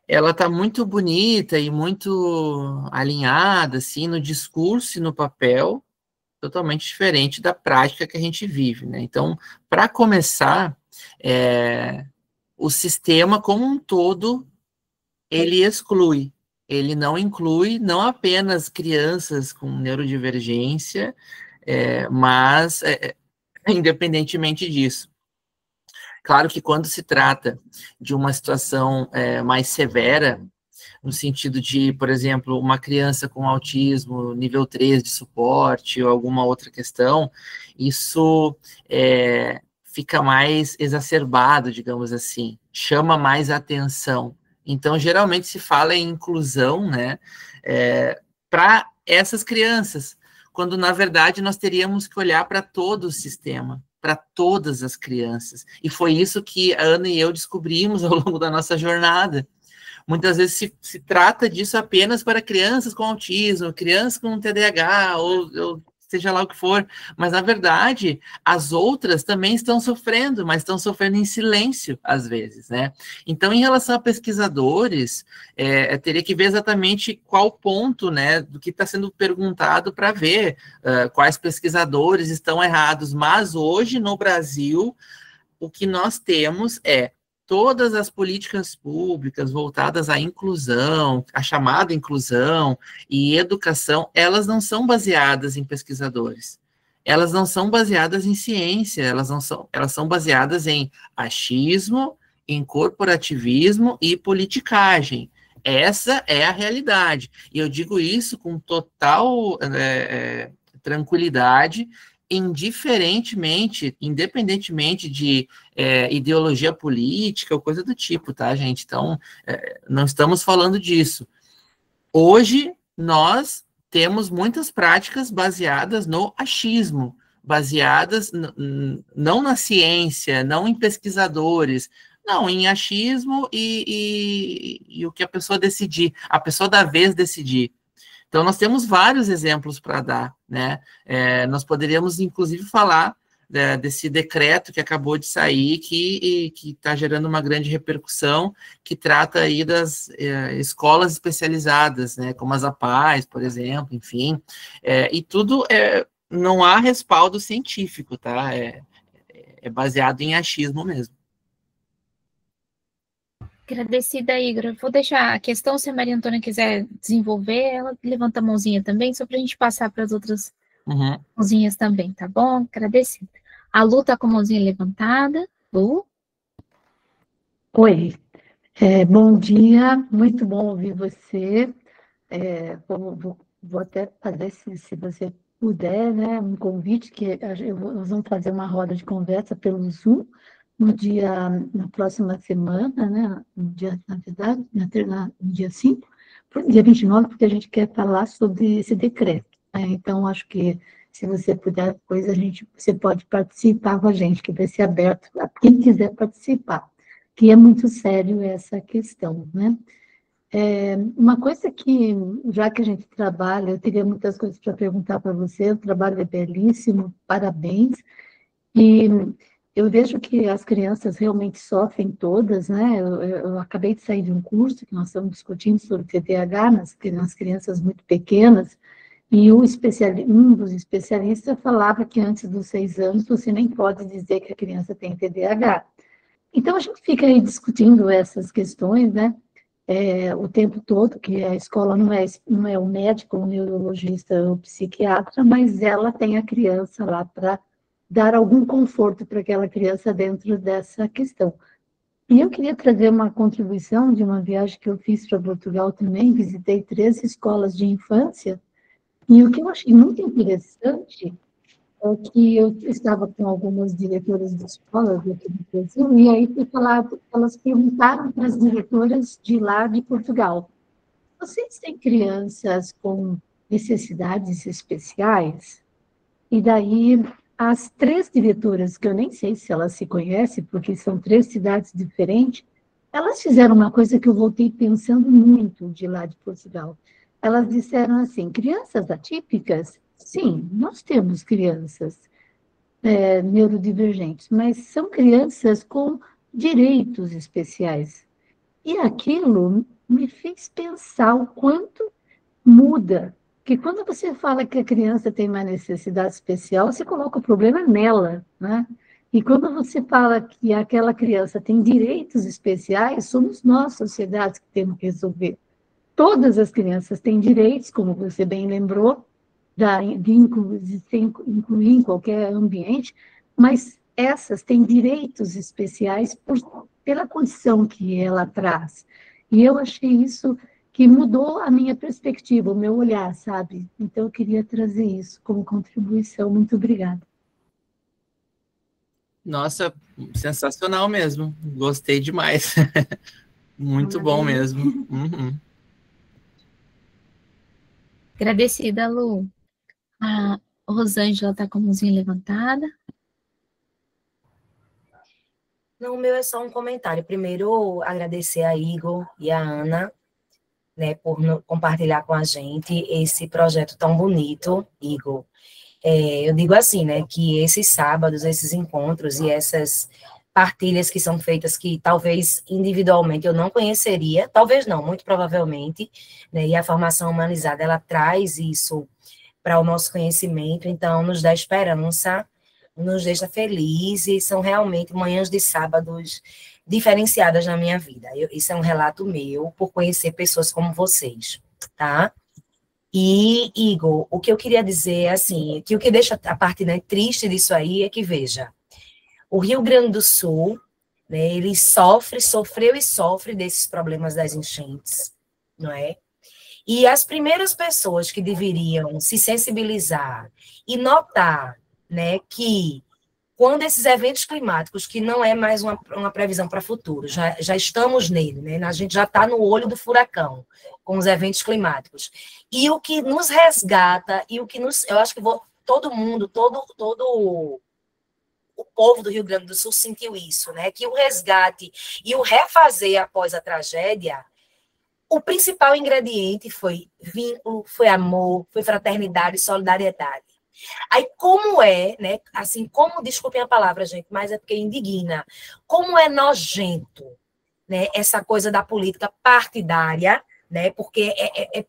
ela está muito bonita e muito alinhada, assim, no discurso e no papel, totalmente diferente da prática que a gente vive, né? Então, para começar, o sistema como um todo, ele exclui, ele não inclui não apenas crianças com neurodivergência, mas independentemente disso. Claro que quando se trata de uma situação mais severa, no sentido de, por exemplo, uma criança com autismo, nível 3 de suporte, ou alguma outra questão, isso fica mais exacerbado, digamos assim, chama mais atenção. Então, geralmente se fala em inclusão, né, para essas crianças, quando, na verdade, nós teríamos que olhar para todo o sistema, para todas as crianças. E foi isso que a Ana e eu descobrimos ao longo da nossa jornada. Muitas vezes se trata disso apenas para crianças com autismo, crianças com TDAH, ou seja lá o que for, mas, na verdade, as outras também estão sofrendo, mas estão sofrendo em silêncio, às vezes, né? Então, em relação a pesquisadores, teria que ver exatamente qual ponto, né, do que está sendo perguntado para ver quais pesquisadores estão errados, mas hoje, no Brasil, o que nós temos todas as políticas públicas voltadas à inclusão, a chamada inclusão e educação, elas não são baseadas em pesquisadores. Elas não são baseadas em ciência, elas são baseadas em achismo, em corporativismo e politicagem. Essa é a realidade. E eu digo isso com total tranquilidade, independentemente de ideologia política ou coisa do tipo, tá, gente? Então, não estamos falando disso. Hoje, nós temos muitas práticas baseadas no achismo, baseadas não na ciência, não em pesquisadores, não, em achismo e o que a pessoa decidir, a pessoa da vez decidir. Então, nós temos vários exemplos para dar, né? Nós poderíamos, inclusive, falar desse decreto que acabou de sair, que está gerando uma grande repercussão, que trata aí das escolas especializadas, né, como as APAES, por exemplo, enfim, e tudo não há respaldo científico, tá? É baseado em achismo mesmo. Agradecida, Igor. Vou deixar a questão, se a Maria Antônia quiser desenvolver, ela levanta a mãozinha também, só para a gente passar para as outras mãozinhas também, tá bom? Agradecida. A Lu está com a mãozinha levantada. Lu? Oi, bom dia, muito bom ouvir você. Vou até fazer, se você puder, né, um convite, que nós vamos fazer uma roda de conversa pelo Zoom, na próxima semana, né, na verdade, no dia 5, dia 29, porque a gente quer falar sobre esse decreto, né? Então, acho que se você puder, depois você pode participar com a gente, que vai ser aberto a quem quiser participar, que é muito sério essa questão, né? Uma coisa que, já que a gente trabalha, eu teria muitas coisas para perguntar para você, o trabalho é belíssimo, parabéns, e eu vejo que as crianças realmente sofrem todas, né? Eu acabei de sair de um curso que nós estamos discutindo sobre TDAH nas crianças muito pequenas, e um dos especialistas falava que antes dos 6 anos você nem pode dizer que a criança tem TDAH. Então, a gente fica aí discutindo essas questões, né? O tempo todo, que a escola não é o médico, o neurologista, o psiquiatra, mas ela tem a criança lá para dar algum conforto para aquela criança dentro dessa questão. E eu queria trazer uma contribuição de uma viagem que eu fiz para Portugal também, visitei 3 escolas de infância, e o que eu achei muito interessante é que eu estava com algumas diretoras de escolas aqui do Brasil, e aí foi falado, elas perguntaram para as diretoras de lá de Portugal: vocês têm crianças com necessidades especiais? E daí, as 3 diretoras, que eu nem sei se elas se conhecem, porque são 3 cidades diferentes, elas fizeram uma coisa que eu voltei pensando muito de lá de Portugal. Elas disseram assim: crianças atípicas? Sim, nós temos crianças neurodivergentes, mas são crianças com direitos especiais. E aquilo me fez pensar o quanto muda, que quando você fala que a criança tem uma necessidade especial, você coloca o problema nela, né? E quando você fala que aquela criança tem direitos especiais, somos nós, sociedades, que temos que resolver. Todas as crianças têm direitos, como você bem lembrou, de incluir em qualquer ambiente, mas essas têm direitos especiais pela condição que ela traz. E eu achei isso que mudou a minha perspectiva, o meu olhar, sabe? Então, eu queria trazer isso como contribuição. Muito obrigada. Nossa, sensacional mesmo. Gostei demais. Muito bom mesmo. Uhum. Agradecida, Lu. A Rosângela está com a mãozinha levantada. Não, o meu é só um comentário. Primeiro, agradecer a Igor e a Ana, né, por compartilhar com a gente esse projeto tão bonito, Igor. Eu digo assim, né, que esses sábados, esses encontros e essas partilhas que são feitas, que talvez individualmente eu não conheceria, talvez não, muito provavelmente, né, e a formação humanizada, ela traz isso para o nosso conhecimento, então nos dá esperança, nos deixa felizes, são realmente manhãs de sábados diferenciadas na minha vida. Isso é um relato meu, por conhecer pessoas como vocês, tá? E, Igor, o que eu queria dizer é assim, que o que deixa a parte, né, triste disso aí é que, veja, o Rio Grande do Sul, né, ele sofreu e sofre desses problemas das enchentes, não é? E as primeiras pessoas que deveriam se sensibilizar e notar, né, que quando esses eventos climáticos, que não é mais uma previsão para o futuro, já estamos nele, né? A gente já está no olho do furacão com os eventos climáticos. E o que nos resgata, e o que nos... Eu acho que todo mundo, todo o povo do Rio Grande do Sul sentiu isso, né? Que o resgate e o refazer após a tragédia, o principal ingrediente foi vínculo, foi amor, foi fraternidade e solidariedade. Aí, como é, né? Assim, como, desculpem a palavra, gente, mas é porque indigna. Como é nojento, né? Essa coisa da política partidária, né? Porque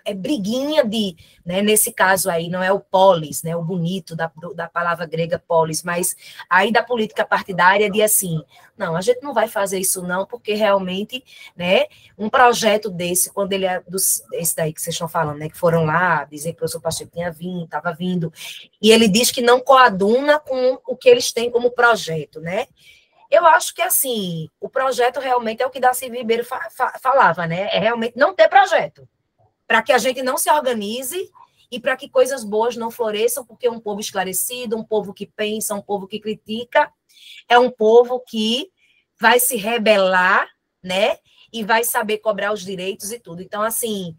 é briguinha de, né? Nesse caso aí, não é o polis, né? O bonito da palavra grega polis, mas aí da política partidária de assim, não, a gente não vai fazer isso não, porque realmente, né? Um projeto desse, quando ele é esse daí que vocês estão falando, né? Que foram lá dizer que o professor Pacheco tinha vindo, estava vindo, e ele diz que não coaduna com o que eles têm como projeto, né? Eu acho que, assim, o projeto realmente é o que Darcy Ribeiro falava, né? É realmente não ter projeto, para que a gente não se organize e para que coisas boas não floresçam, porque um povo esclarecido, um povo que pensa, um povo que critica, é um povo que vai se rebelar, né? E vai saber cobrar os direitos e tudo. Então, assim,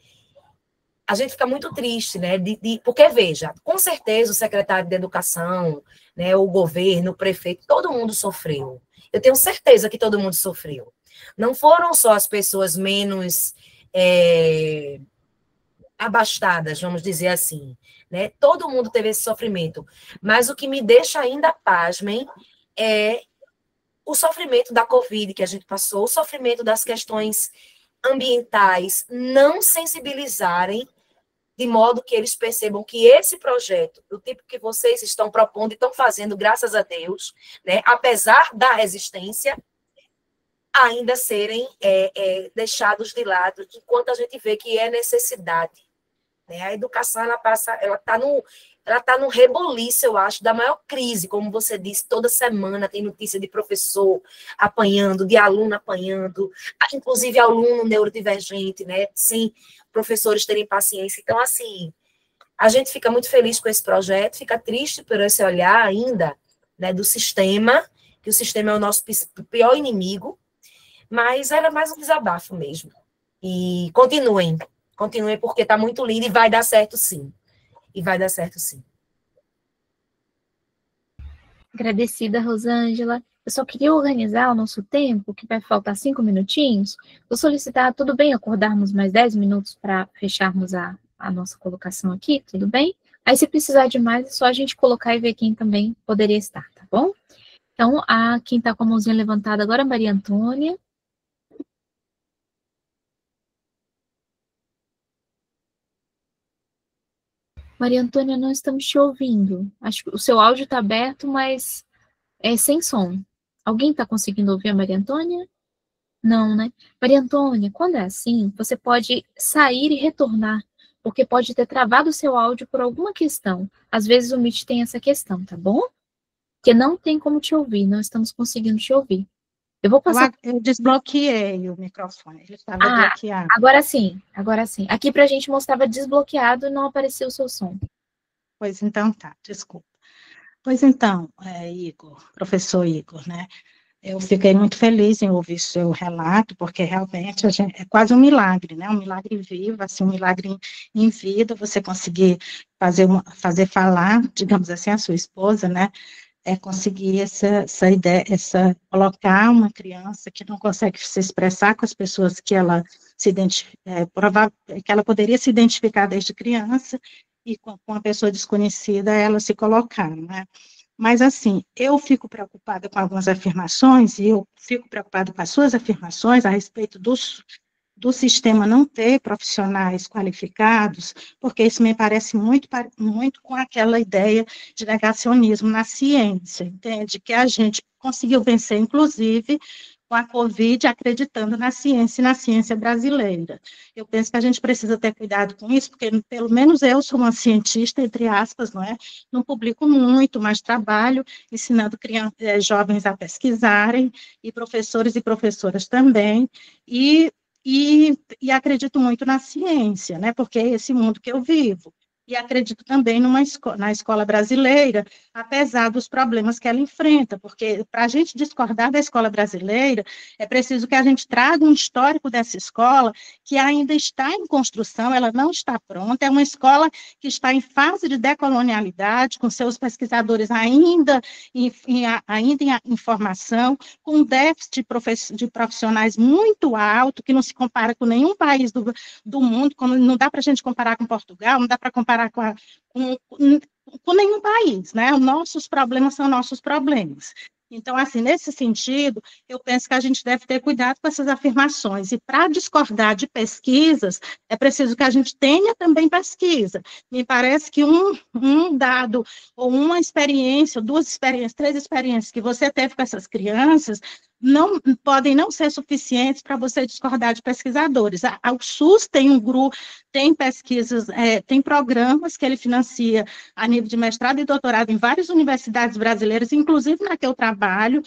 a gente fica muito triste, né? Porque, veja, com certeza o secretário de Educação, né, o governo, o prefeito, todo mundo sofreu. Eu tenho certeza que todo mundo sofreu. Não foram só as pessoas menos abastadas, vamos dizer assim, né? Todo mundo teve esse sofrimento. Mas o que me deixa ainda pasmem é o sofrimento da Covid que a gente passou, o sofrimento das questões ambientais não sensibilizarem de modo que eles percebam que esse projeto, do tipo que vocês estão propondo e estão fazendo, graças a Deus, né, apesar da resistência, ainda serem deixados de lado, enquanto a gente vê que é necessidade. Né? A educação, ela está no reboliço, eu acho, da maior crise, como você disse, toda semana tem notícia de professor apanhando, de aluno apanhando, inclusive aluno neurodivergente, né, sem professores terem paciência. Então, assim, a gente fica muito feliz com esse projeto, fica triste por esse olhar ainda, né, do sistema, que o sistema é o nosso pior inimigo, mas era mais um desabafo mesmo. E continuem, porque está muito lindo e vai dar certo sim. E vai dar certo sim. Agradecida, Rosângela. Eu só queria organizar o nosso tempo, que vai faltar 5 minutinhos. Vou solicitar, tudo bem acordarmos mais 10 minutos para fecharmos a nossa colocação aqui, tudo bem? Aí, se precisar de mais, é só a gente colocar e ver quem também poderia estar, tá bom? Então, quem está com a mãozinha levantada agora é a Maria Antônia. Maria Antônia, não estamos te ouvindo. Acho que o seu áudio está aberto, mas é sem som. Alguém está conseguindo ouvir a Maria Antônia? Não, né? Maria Antônia, quando é assim, você pode sair e retornar, porque pode ter travado o seu áudio por alguma questão. Às vezes o Meet tem essa questão, tá bom? Porque não tem como te ouvir, não estamos conseguindo te ouvir. Eu vou passar... Eu desbloqueei o microfone, ele estava bloqueado. Agora sim, agora sim. Aqui para a gente mostrava desbloqueado e não apareceu o seu som. Pois então tá, desculpa. Pois então, Igor, professor Igor, né? Eu fiquei muito feliz em ouvir seu relato, porque realmente é quase um milagre, né? Um milagre vivo, assim, um milagre em vida, você conseguir fazer falar, digamos assim, a sua esposa, né? Conseguir essa ideia, colocar uma criança que não consegue se expressar com as pessoas que ela que ela poderia se identificar desde criança, e com uma pessoa desconhecida ela se colocar, né? Mas, assim, eu fico preocupada com algumas afirmações, e eu fico preocupada com as suas afirmações a respeito do sistema não ter profissionais qualificados, porque isso me parece muito com aquela ideia de negacionismo na ciência, entende? Que a gente conseguiu vencer, inclusive, com a Covid, acreditando na ciência e na ciência brasileira. Eu penso que a gente precisa ter cuidado com isso, porque pelo menos eu sou uma cientista, entre aspas, não é? Não publico muito, mas trabalho ensinando jovens a pesquisarem, e professores e professoras também, e acredito muito na ciência, né? Porque é esse mundo que eu vivo. E acredito também na escola brasileira, apesar dos problemas que ela enfrenta, porque para a gente discordar da escola brasileira, é preciso que a gente traga um histórico dessa escola que ainda está em construção, ela não está pronta, é uma escola que está em fase de decolonialidade, com seus pesquisadores ainda em formação, com um déficit de profissionais muito alto, que não se compara com nenhum país do mundo, como não dá para a gente comparar com Portugal, não dá para comparar com nenhum país, né? Os nossos problemas são nossos problemas. Então, assim, nesse sentido, eu penso que a gente deve ter cuidado com essas afirmações. E para discordar de pesquisas, é preciso que a gente tenha também pesquisa. Me parece que um dado, ou uma experiência, ou 2 experiências, 3 experiências que você teve com essas crianças, não podem não ser suficientes para você discordar de pesquisadores. O SUS tem um grupo, tem pesquisas, tem programas que ele financia a nível de mestrado e doutorado em várias universidades brasileiras, inclusive na que eu trabalho,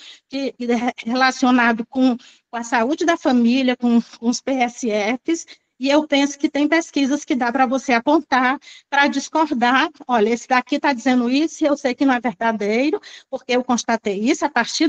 relacionado com a saúde da família, com os PSFs, e eu penso que tem pesquisas que dá para você apontar, para discordar, olha, esse daqui está dizendo isso, e eu sei que não é verdadeiro, porque eu constatei isso a partir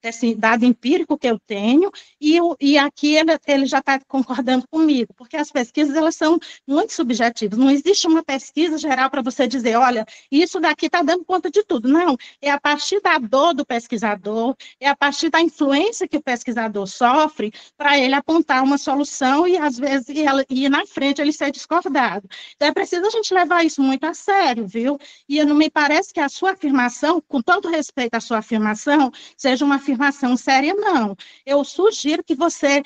desse dado empírico que eu tenho, e aqui ele já está concordando comigo, porque as pesquisas, elas são muito subjetivas, não existe uma pesquisa geral para você dizer, olha, isso daqui está dando conta de tudo, não, é a partir da dor do pesquisador, é a partir da influência que o pesquisador sofre, para ele apontar uma solução, e às vezes ir na frente ele ser discordado. Então é preciso a gente levar isso muito a sério, viu? E não me parece que a sua afirmação, com todo respeito à sua afirmação, seja uma afirmação séria, não. Eu sugiro que você,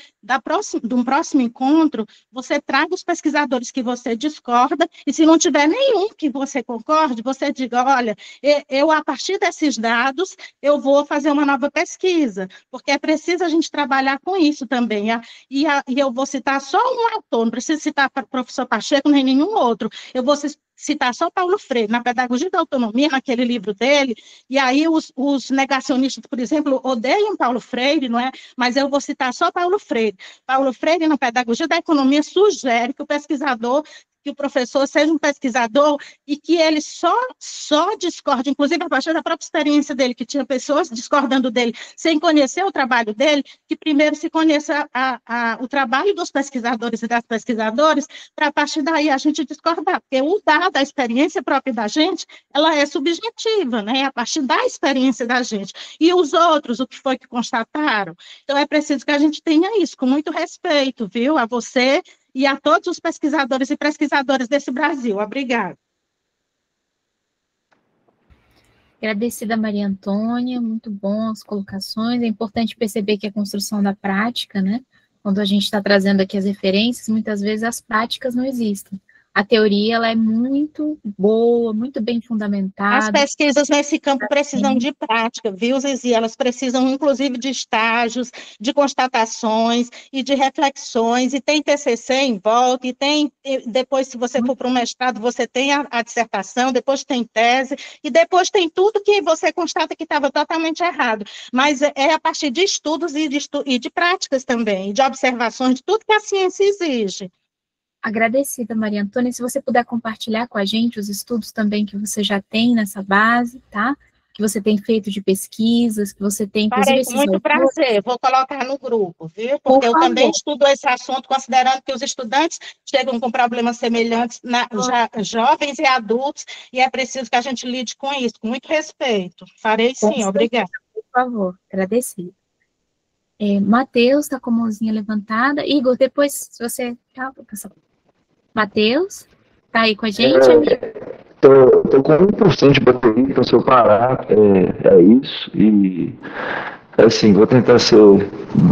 de um próximo encontro, você traga os pesquisadores que você discorda, e se não tiver nenhum que você concorde, você diga, olha, eu a partir desses dados, eu vou fazer uma nova pesquisa, porque é preciso a gente trabalhar com isso também. E eu vou citar só um autor, não preciso citar o professor Pacheco nem nenhum outro, eu vou citar só Paulo Freire, na Pedagogia da Autonomia, naquele livro dele, e aí os negacionistas, por exemplo, odeiam Paulo Freire, não é? Mas eu vou citar só Paulo Freire. Paulo Freire, na Pedagogia da Economia, sugere que o pesquisador, que o professor seja um pesquisador e que ele só discorde, inclusive a partir da própria experiência dele, que tinha pessoas discordando dele sem conhecer o trabalho dele, que primeiro se conheça o trabalho dos pesquisadores e das pesquisadoras, para a partir daí a gente discordar, porque o dado, a experiência própria da gente, ela é subjetiva, né? A partir da experiência da gente. E os outros, o que foi que constataram? Então é preciso que a gente tenha isso, com muito respeito, viu? A você e a todos os pesquisadores e pesquisadoras desse Brasil. Obrigada. Agradecida, Maria Antônia, muito bom as colocações. É importante perceber que a construção da prática, né? Quando a gente está trazendo aqui as referências, muitas vezes as práticas não existem. A teoria, ela é muito boa, muito bem fundamentada. As pesquisas nesse campo precisam de prática, viu, Zizi? Elas precisam, inclusive, de estágios, de constatações e de reflexões, e tem TCC em volta, e tem, depois, se você for para o mestrado, você tem a dissertação, depois tem tese, e depois tem tudo que você constata que estava totalmente errado. Mas é a partir de estudos e de práticas também, de observações, de tudo que a ciência exige. Agradecida, Maria Antônia. Se você puder compartilhar com a gente os estudos também que você já tem nessa base, tá? Que você tem feito de pesquisas, que você tem, inclusive, com muito prazer, vou colocar no grupo, viu? Porque eu também estudo esse assunto, considerando que os estudantes chegam com problemas semelhantes, já jovens e adultos, e é preciso que a gente lide com isso, com muito respeito. Farei sim, obrigada. Por favor, agradecido. Matheus está com a mãozinha levantada. Igor, depois, se você... Matheus, tá aí com a gente, amigo? Tô com 1% de bateria, então se eu parar, é isso. E, assim, vou tentar ser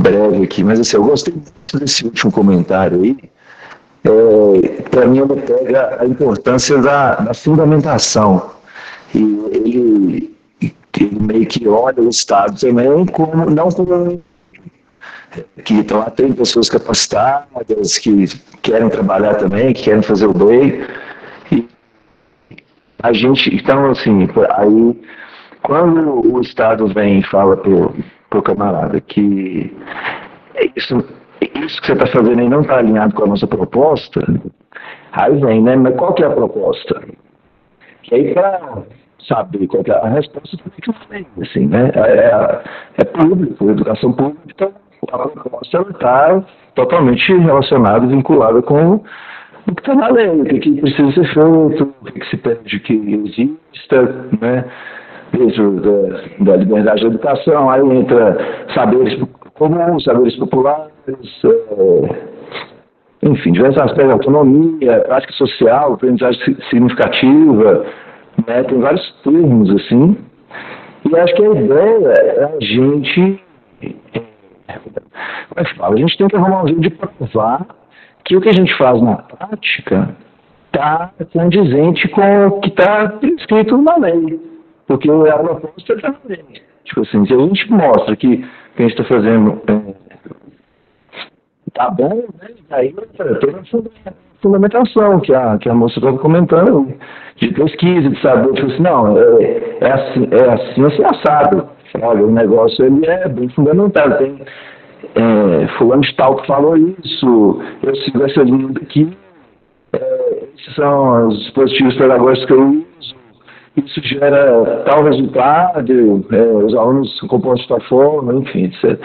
breve aqui, mas assim, eu gostei muito desse último comentário aí. Para mim, ele pega a importância da fundamentação. E ele meio que olha o Estado também não como que estão lá, tem pessoas capacitadas, que querem trabalhar também, que querem fazer o bem. E a gente, então, assim, aí, quando o Estado vem e fala pro camarada que isso que você está fazendo aí não está alinhado com a nossa proposta, aí vem, né? Mas qual que é a proposta? E aí, para saber qual que é a resposta, fica feio, assim, né? É público, educação pública. A proposta está totalmente relacionada, vinculada com o que está na lei, o que precisa ser feito, o que se pede que exista, né? Desde da liberdade da educação, aí entra saberes comuns, saberes populares, enfim, diversos aspectos de autonomia, prática social, aprendizagem significativa, né? Tem vários termos, assim, e acho que a ideia é a gente, como é que fala? A gente tem que arrumar um jeito de provar que o que a gente faz na prática está condizente com o que está escrito na lei, porque a proposta está na lei. Tipo assim, se a gente mostra que o que a gente está fazendo tá bom, né? Aí tem uma fundamentação que a moça estava comentando, de pesquisa, de saber, tipo assim, não, é assim assado. Olha, o negócio ele é bem fundamentado. Tem fulano de tal que falou isso, eu sigo essa linha daqui, esses são os dispositivos pedagógicos que eu uso, isso gera tal resultado, os alunos se comportam de tal forma, enfim, etc.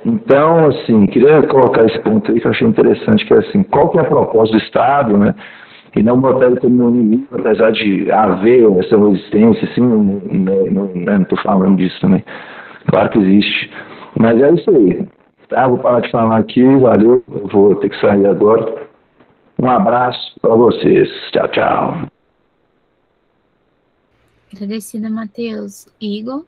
Então, assim, queria colocar esse ponto aí que eu achei interessante, que é assim, qual que é a proposta do Estado, né? E não botar ele como um inimigo, apesar de haver essa resistência, assim, não estou falando disso também. Claro que existe. Mas é isso aí. Tá? Vou parar de falar aqui, valeu, eu vou ter que sair agora. Um abraço para vocês. Tchau, tchau. Agradecida, Matheus. Igor?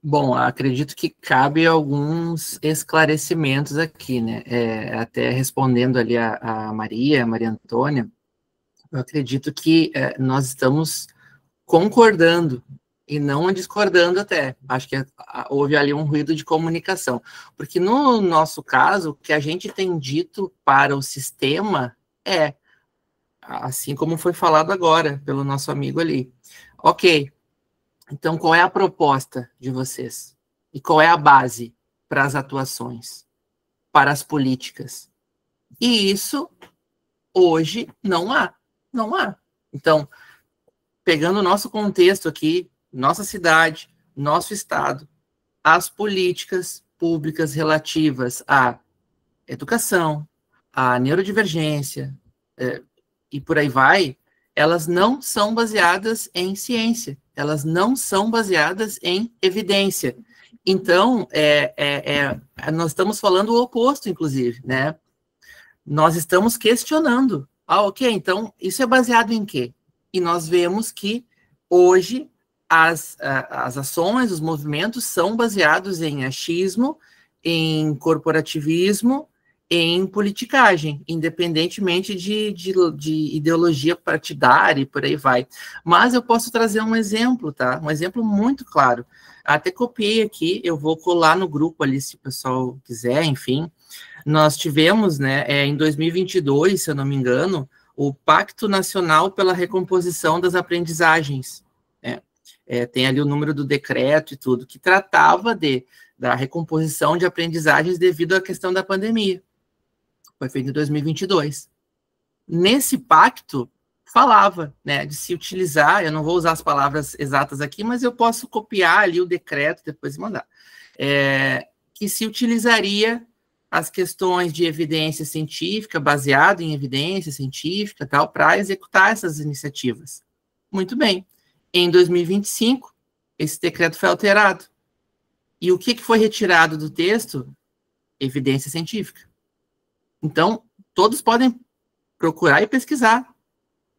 Bom, acredito que cabe alguns esclarecimentos aqui, né? Até respondendo ali a Maria Antônia, eu acredito que nós estamos concordando e não discordando até. Acho que houve ali um ruído de comunicação. Porque no nosso caso, o que a gente tem dito para o sistema é, assim como foi falado agora pelo nosso amigo ali. Ok. Então, qual é a proposta de vocês? E qual é a base para as atuações, para as políticas? E isso, hoje, não há. Não há. Então, pegando o nosso contexto aqui, nossa cidade, nosso estado, as políticas públicas relativas à educação, à neurodivergência, e por aí vai, elas não são baseadas em ciência. Elas não são baseadas em evidência. Então, nós estamos falando o oposto, inclusive, né? Nós estamos questionando. Ok, então, isso é baseado em quê? E nós vemos que, hoje, as ações, os movimentos são baseados em achismo, em corporativismo, em politicagem, independentemente de ideologia partidária e por aí vai. Mas eu posso trazer um exemplo, tá? Um exemplo muito claro. Até copiei aqui, eu vou colar no grupo ali, se o pessoal quiser, enfim. Nós tivemos, né, em 2022, se eu não me engano, o Pacto Nacional pela Recomposição das Aprendizagens. Tem ali o número do decreto e tudo, que tratava da recomposição de aprendizagens devido à questão da pandemia. Foi feito em 2022. Nesse pacto, falava, né, de se utilizar, eu não vou usar as palavras exatas aqui, mas eu posso copiar ali o decreto, depois mandar, que se utilizaria as questões de evidência científica, baseado em evidência científica, tal, para executar essas iniciativas. Muito bem. Em 2025, esse decreto foi alterado. E o que foi retirado do texto? Evidência científica. Então, todos podem procurar e pesquisar.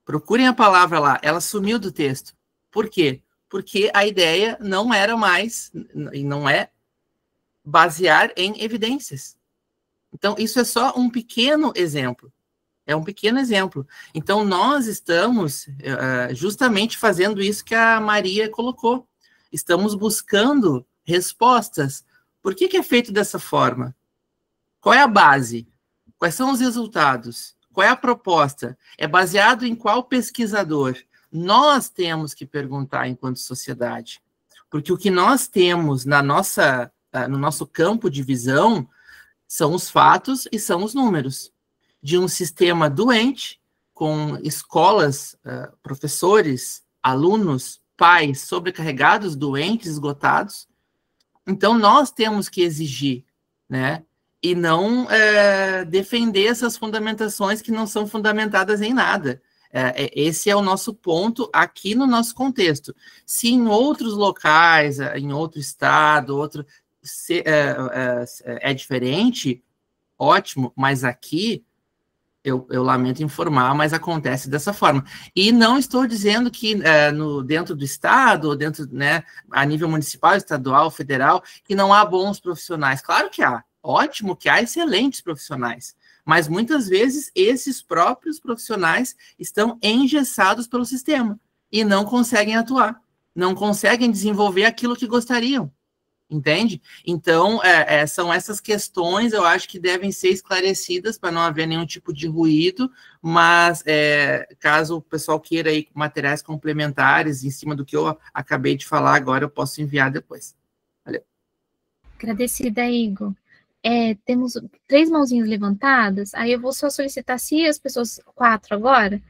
Procurem a palavra lá. Ela sumiu do texto. Por quê? Porque a ideia não era mais, e não é, basear em evidências. Então, isso é só um pequeno exemplo. É um pequeno exemplo. Então, nós estamos justamente fazendo isso que a Maria colocou. Estamos buscando respostas. Por que é feito dessa forma? Qual é a base? Quais são os resultados? Qual é a proposta? É baseado em qual pesquisador? Nós temos que perguntar enquanto sociedade. Porque o que nós temos no nosso campo de visão são os fatos e são os números. De um sistema doente, com escolas, professores, alunos, pais sobrecarregados, doentes, esgotados. Então, nós temos que exigir, né? E não defender essas fundamentações que não são fundamentadas em nada. Esse é o nosso ponto aqui no nosso contexto. Se em outros locais, em outro estado, é diferente, ótimo, mas aqui Eu lamento informar, mas acontece dessa forma. E não estou dizendo que dentro do Estado, ou dentro, né, a nível municipal, estadual, federal, que não há bons profissionais. Claro que há. Ótimo que há excelentes profissionais. Mas muitas vezes esses próprios profissionais estão engessados pelo sistema e não conseguem atuar, não conseguem desenvolver aquilo que gostariam. Entende? Então, são essas questões, eu acho que devem ser esclarecidas para não haver nenhum tipo de ruído, mas caso o pessoal queira aí materiais complementares em cima do que eu acabei de falar agora, eu posso enviar depois. Valeu. Agradecida, Igor. Temos 3 mãozinhas levantadas, aí eu vou só solicitar se as pessoas 4 agora,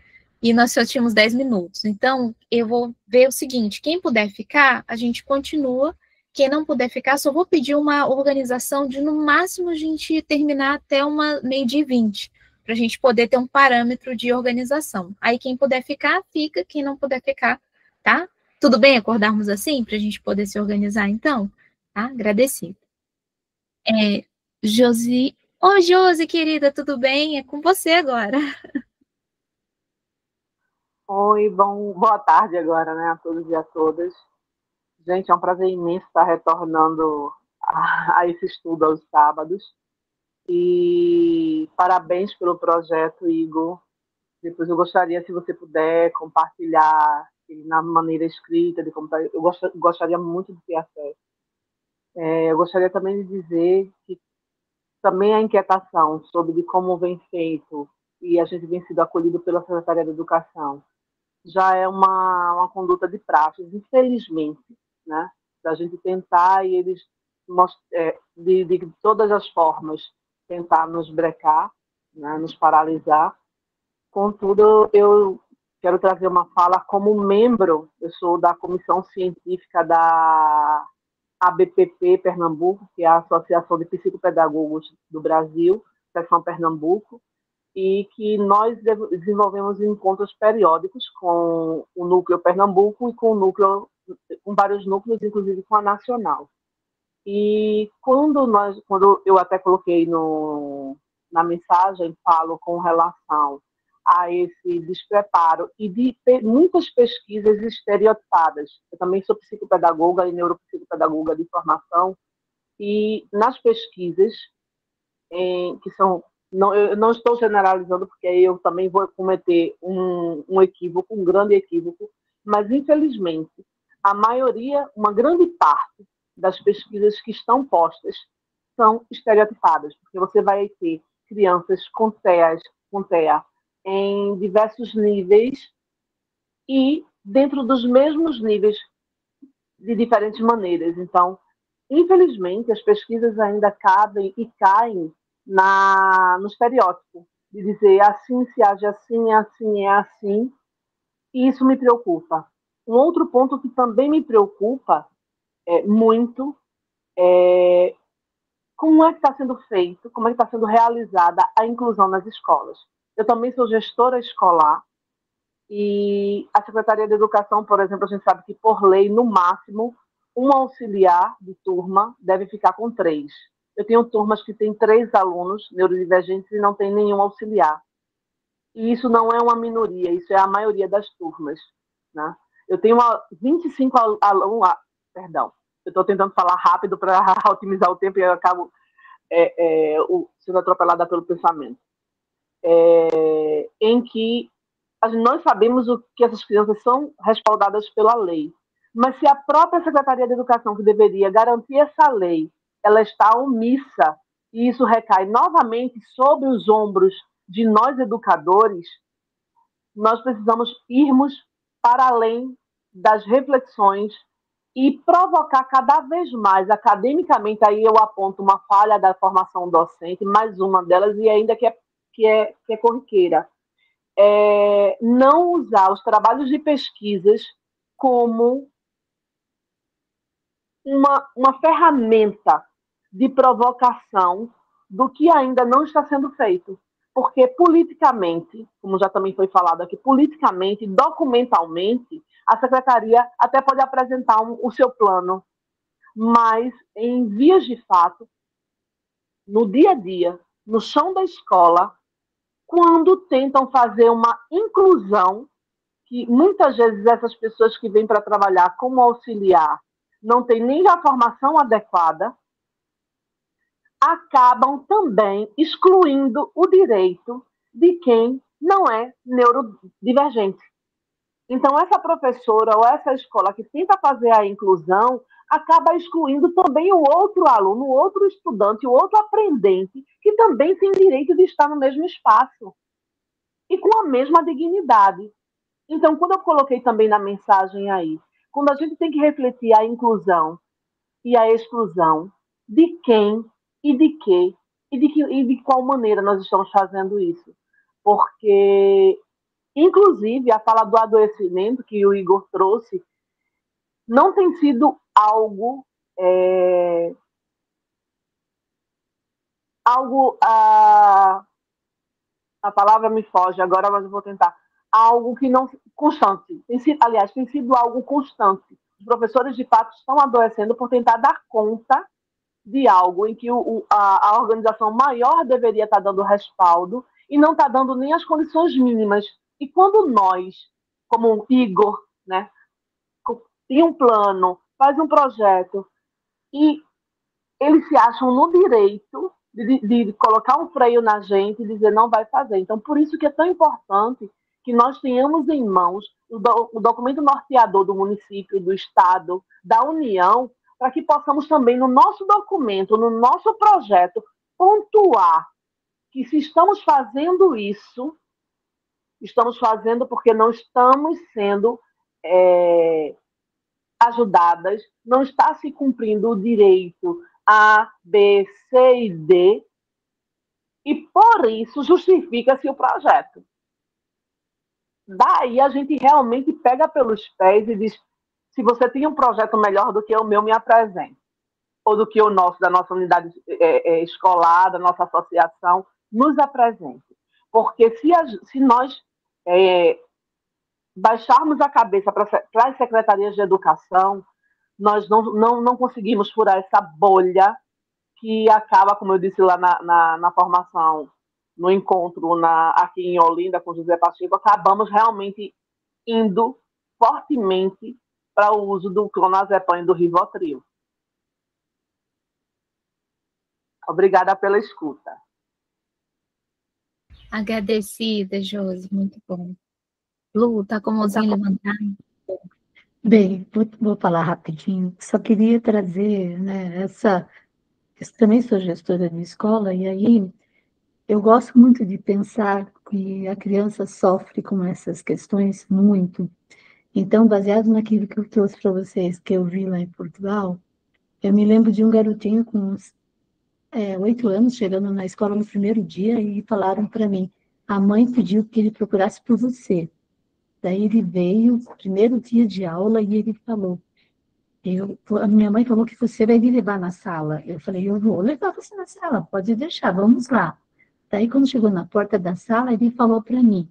e nós só tínhamos 10 minutos. Então, eu vou ver o seguinte, quem puder ficar, a gente continua. Quem não puder ficar, só vou pedir uma organização de, no máximo, a gente terminar até 12h20, para a gente poder ter um parâmetro de organização. Aí, quem puder ficar, fica. Quem não puder ficar, tá? Tudo bem acordarmos assim, para a gente poder se organizar, então? Tá? Agradecido. Josi... Ô, Josi, querida, tudo bem? É com você agora. Oi, boa tarde agora, né, a todos e a todas. Gente, é um prazer imenso estar retornando a esse estudo aos sábados. E parabéns pelo projeto, Igor. Depois eu gostaria, se você puder, compartilhar na maneira escrita, eu gostaria muito de ter acesso. Eu gostaria também de dizer que também a inquietação sobre como vem feito e a gente vem sido acolhido pela Secretaria de Educação já é uma conduta de praxe, infelizmente, né, da gente tentar e eles de todas as formas tentar nos brecar, né, nos paralisar. Contudo, eu quero trazer uma fala como membro, eu sou da comissão científica da ABPP Pernambuco, que é a Associação de Psicopedagogos do Brasil, seção Pernambuco, e que nós desenvolvemos encontros periódicos com o Núcleo Pernambuco e com vários núcleos, inclusive com a Nacional. E quando eu até coloquei na mensagem, falo com relação a esse despreparo e de muitas pesquisas estereotipadas. Eu também sou psicopedagoga e neuropsicopedagoga de formação, e nas pesquisas, que são... eu não estou generalizando, porque aí eu também vou cometer um equívoco, um grande equívoco, mas, infelizmente, a maioria, uma grande parte das pesquisas que estão postas são estereotipadas, porque você vai ter crianças com TEA em diversos níveis e dentro dos mesmos níveis de diferentes maneiras. Então, infelizmente, as pesquisas ainda cabem e caem no estereótipo, de dizer assim se age assim, é assim, é assim, e isso me preocupa. Um outro ponto que também me preocupa muito é como é que está sendo feito, como é que está sendo realizada a inclusão nas escolas. Eu também sou gestora escolar e a Secretaria de Educação, por exemplo, a gente sabe que, por lei, no máximo, um auxiliar de turma deve ficar com 3. Eu tenho turmas que têm 3 alunos neurodivergentes e não tem nenhum auxiliar. E isso não é uma minoria, isso é a maioria das turmas, né? Eu tenho 25 alunos... Perdão, eu estou tentando falar rápido para otimizar o tempo e eu acabo sendo atropelada pelo pensamento. Em que nós sabemos que essas crianças são respaldadas pela lei. Mas se a própria Secretaria de Educação, que deveria garantir essa lei, ela está omissa, e isso recai novamente sobre os ombros de nós educadores, nós precisamos irmos para além das reflexões e provocar cada vez mais academicamente. Aí eu aponto uma falha da formação docente, mais uma delas, e ainda que é corriqueira. Não usar os trabalhos de pesquisas como uma ferramenta de provocação do que ainda não está sendo feito. Porque politicamente, como já também foi falado aqui, politicamente, documentalmente, a Secretaria até pode apresentar o seu plano, mas em vias de fato, no dia a dia, no chão da escola, quando tentam fazer uma inclusão, que muitas vezes essas pessoas que vêm para trabalhar como auxiliar não têm nem a formação adequada, acabam também excluindo o direito de quem não é neurodivergente. Então, essa professora ou essa escola que tenta fazer a inclusão acaba excluindo também o outro aluno, o outro estudante, o outro aprendente, que também tem direito de estar no mesmo espaço e com a mesma dignidade. Então, quando eu coloquei também na mensagem aí, quando a gente tem que refletir a inclusão e a exclusão, de quem e de quê e de qual maneira nós estamos fazendo isso. Porque, inclusive, a fala do adoecimento que o Igor trouxe não tem sido algo a palavra me foge agora, mas eu vou tentar. Algo que não constante. Aliás, tem sido algo constante. Os professores, de fato, estão adoecendo por tentar dar conta de algo em que a organização maior deveria estar dando respaldo e não está dando nem as condições mínimas. E quando nós, como o Igor, né, tem um plano, faz um projeto e eles se acham no direito de colocar um freio na gente e dizer não vai fazer. Então, por isso que é tão importante que nós tenhamos em mãos o documento norteador do município, do Estado, da União, para que possamos também, no nosso documento, no nosso projeto, pontuar que se estamos fazendo isso, estamos fazendo porque não estamos sendo ajudadas, não está se cumprindo o direito A, B, C e D, e por isso justifica-se o projeto. Daí a gente realmente pega pelos pés e diz, se você tem um projeto melhor do que o meu, me apresente. Ou do que o nosso, da nossa unidade escolar, da nossa associação, nos apresente. Porque se nós baixarmos a cabeça para as secretarias de educação, nós não conseguimos furar essa bolha que acaba, como eu disse lá na formação, no encontro aqui em Olinda com José Pacheco, acabamos realmente indo fortemente para o uso do clonazepam e do Rivotril. Obrigada pela escuta. Agradecida, Josi, muito bom. Lu, tá com a mãozinha levantada? Bem, vou falar rapidinho. Só queria trazer, né, eu também sou gestora de escola, e aí eu gosto muito de pensar que a criança sofre com essas questões muito. Então, baseado naquilo que eu trouxe para vocês, que eu vi lá em Portugal, eu me lembro de um garotinho com uns 8 anos, chegando na escola no primeiro dia, e falaram para mim, a mãe pediu que ele procurasse por você. Daí ele veio, primeiro dia de aula, e ele falou, a minha mãe falou que você vai me levar na sala. Eu falei, eu vou levar você na sala, pode deixar, vamos lá. Daí, quando chegou na porta da sala, ele falou para mim,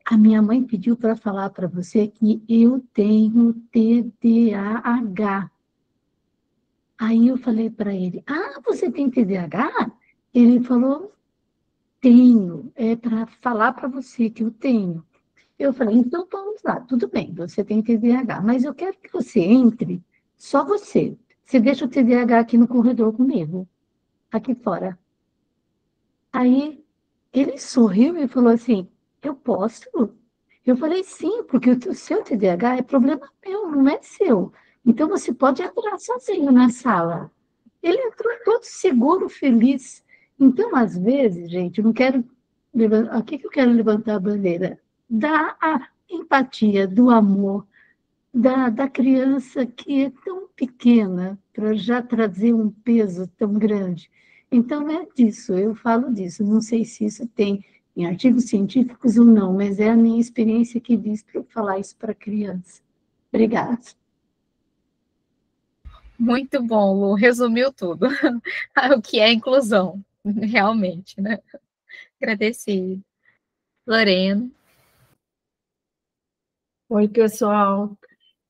a minha mãe pediu para falar para você que eu tenho TDAH. Aí eu falei para ele, você tem TDAH? Ele falou, tenho, é para falar para você que eu tenho. Eu falei, então vamos lá, tudo bem, você tem TDAH, mas eu quero que você entre, só você. Você deixa o TDAH aqui no corredor comigo, aqui fora. Aí ele sorriu e falou assim, eu posso? Eu falei, sim, porque o seu TDAH é problema meu, não é seu. Então você pode entrar sozinho na sala. Ele entrou todo seguro, feliz. Então, às vezes, gente, eu não quero... Aqui que eu quero levantar a bandeira? Da empatia, do amor, da criança que é tão pequena para já trazer um peso tão grande. Então, é disso, eu falo disso. Não sei se isso tem em artigos científicos ou não, mas é a minha experiência que diz para eu falar isso para a criança. Obrigada. Muito bom, Lu, resumiu tudo. O que é inclusão, realmente, né? Agradecido. Lorena. Oi, pessoal.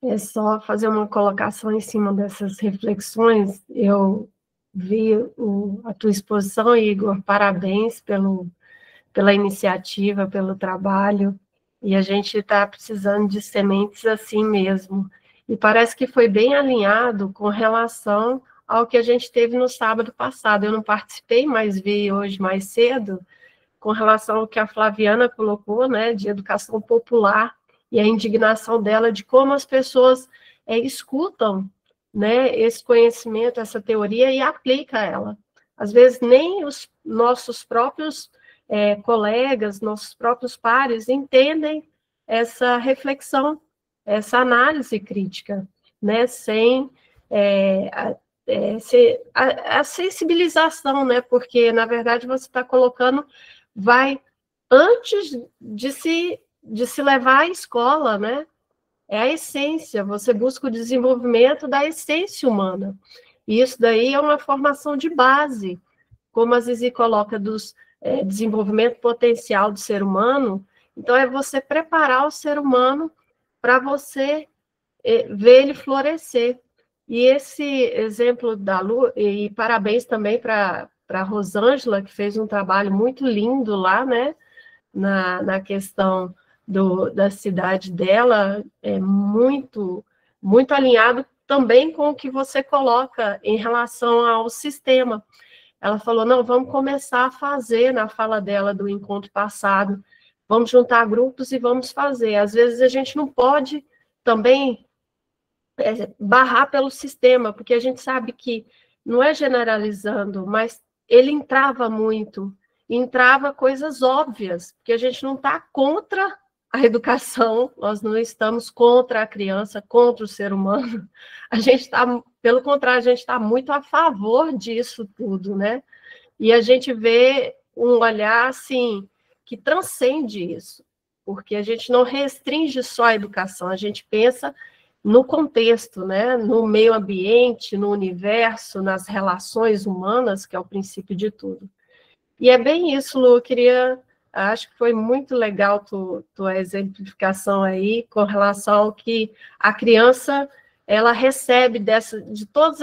É só fazer uma colocação em cima dessas reflexões. Eu vi a tua exposição, Igor, parabéns pela iniciativa, pelo trabalho, e a gente está precisando de sementes assim mesmo. E parece que foi bem alinhado com relação ao que a gente teve no sábado passado. Eu não participei, mas vi hoje mais cedo, com relação ao que a Flaviana colocou, né, de educação popular, e a indignação dela de como as pessoas escutam, né, esse conhecimento, essa teoria, e aplicam ela. Às vezes nem os nossos próprios colegas, nossos próprios pares entendem essa reflexão, essa análise crítica, né, sem a sensibilização, né, porque, na verdade, você está colocando, vai antes de se levar à escola, né, é a essência, você busca o desenvolvimento da essência humana, e isso daí é uma formação de base, como a Zizi coloca, dos desenvolvimento potencial do ser humano. Então, é você preparar o ser humano para você ver ele florescer. E esse exemplo da Lu, e parabéns também para a Rosângela, que fez um trabalho muito lindo lá, né, na questão da cidade dela, muito, muito alinhado também com o que você coloca em relação ao sistema. Ela falou, não, vamos começar a fazer, na fala dela do encontro passado, vamos juntar grupos e vamos fazer. Às vezes a gente não pode também barrar pelo sistema, porque a gente sabe que, não é generalizando, mas ele entrava muito, entrava coisas óbvias, porque a gente não está contra a educação, nós não estamos contra a criança, contra o ser humano, a gente está, pelo contrário, a gente está muito a favor disso tudo, né? E a gente vê um olhar, assim, que transcende isso, porque a gente não restringe só a educação, a gente pensa no contexto, né? No meio ambiente, no universo, nas relações humanas, que é o princípio de tudo. E é bem isso, Lu, acho que foi muito legal tua exemplificação aí com relação ao que a criança ela recebe de todos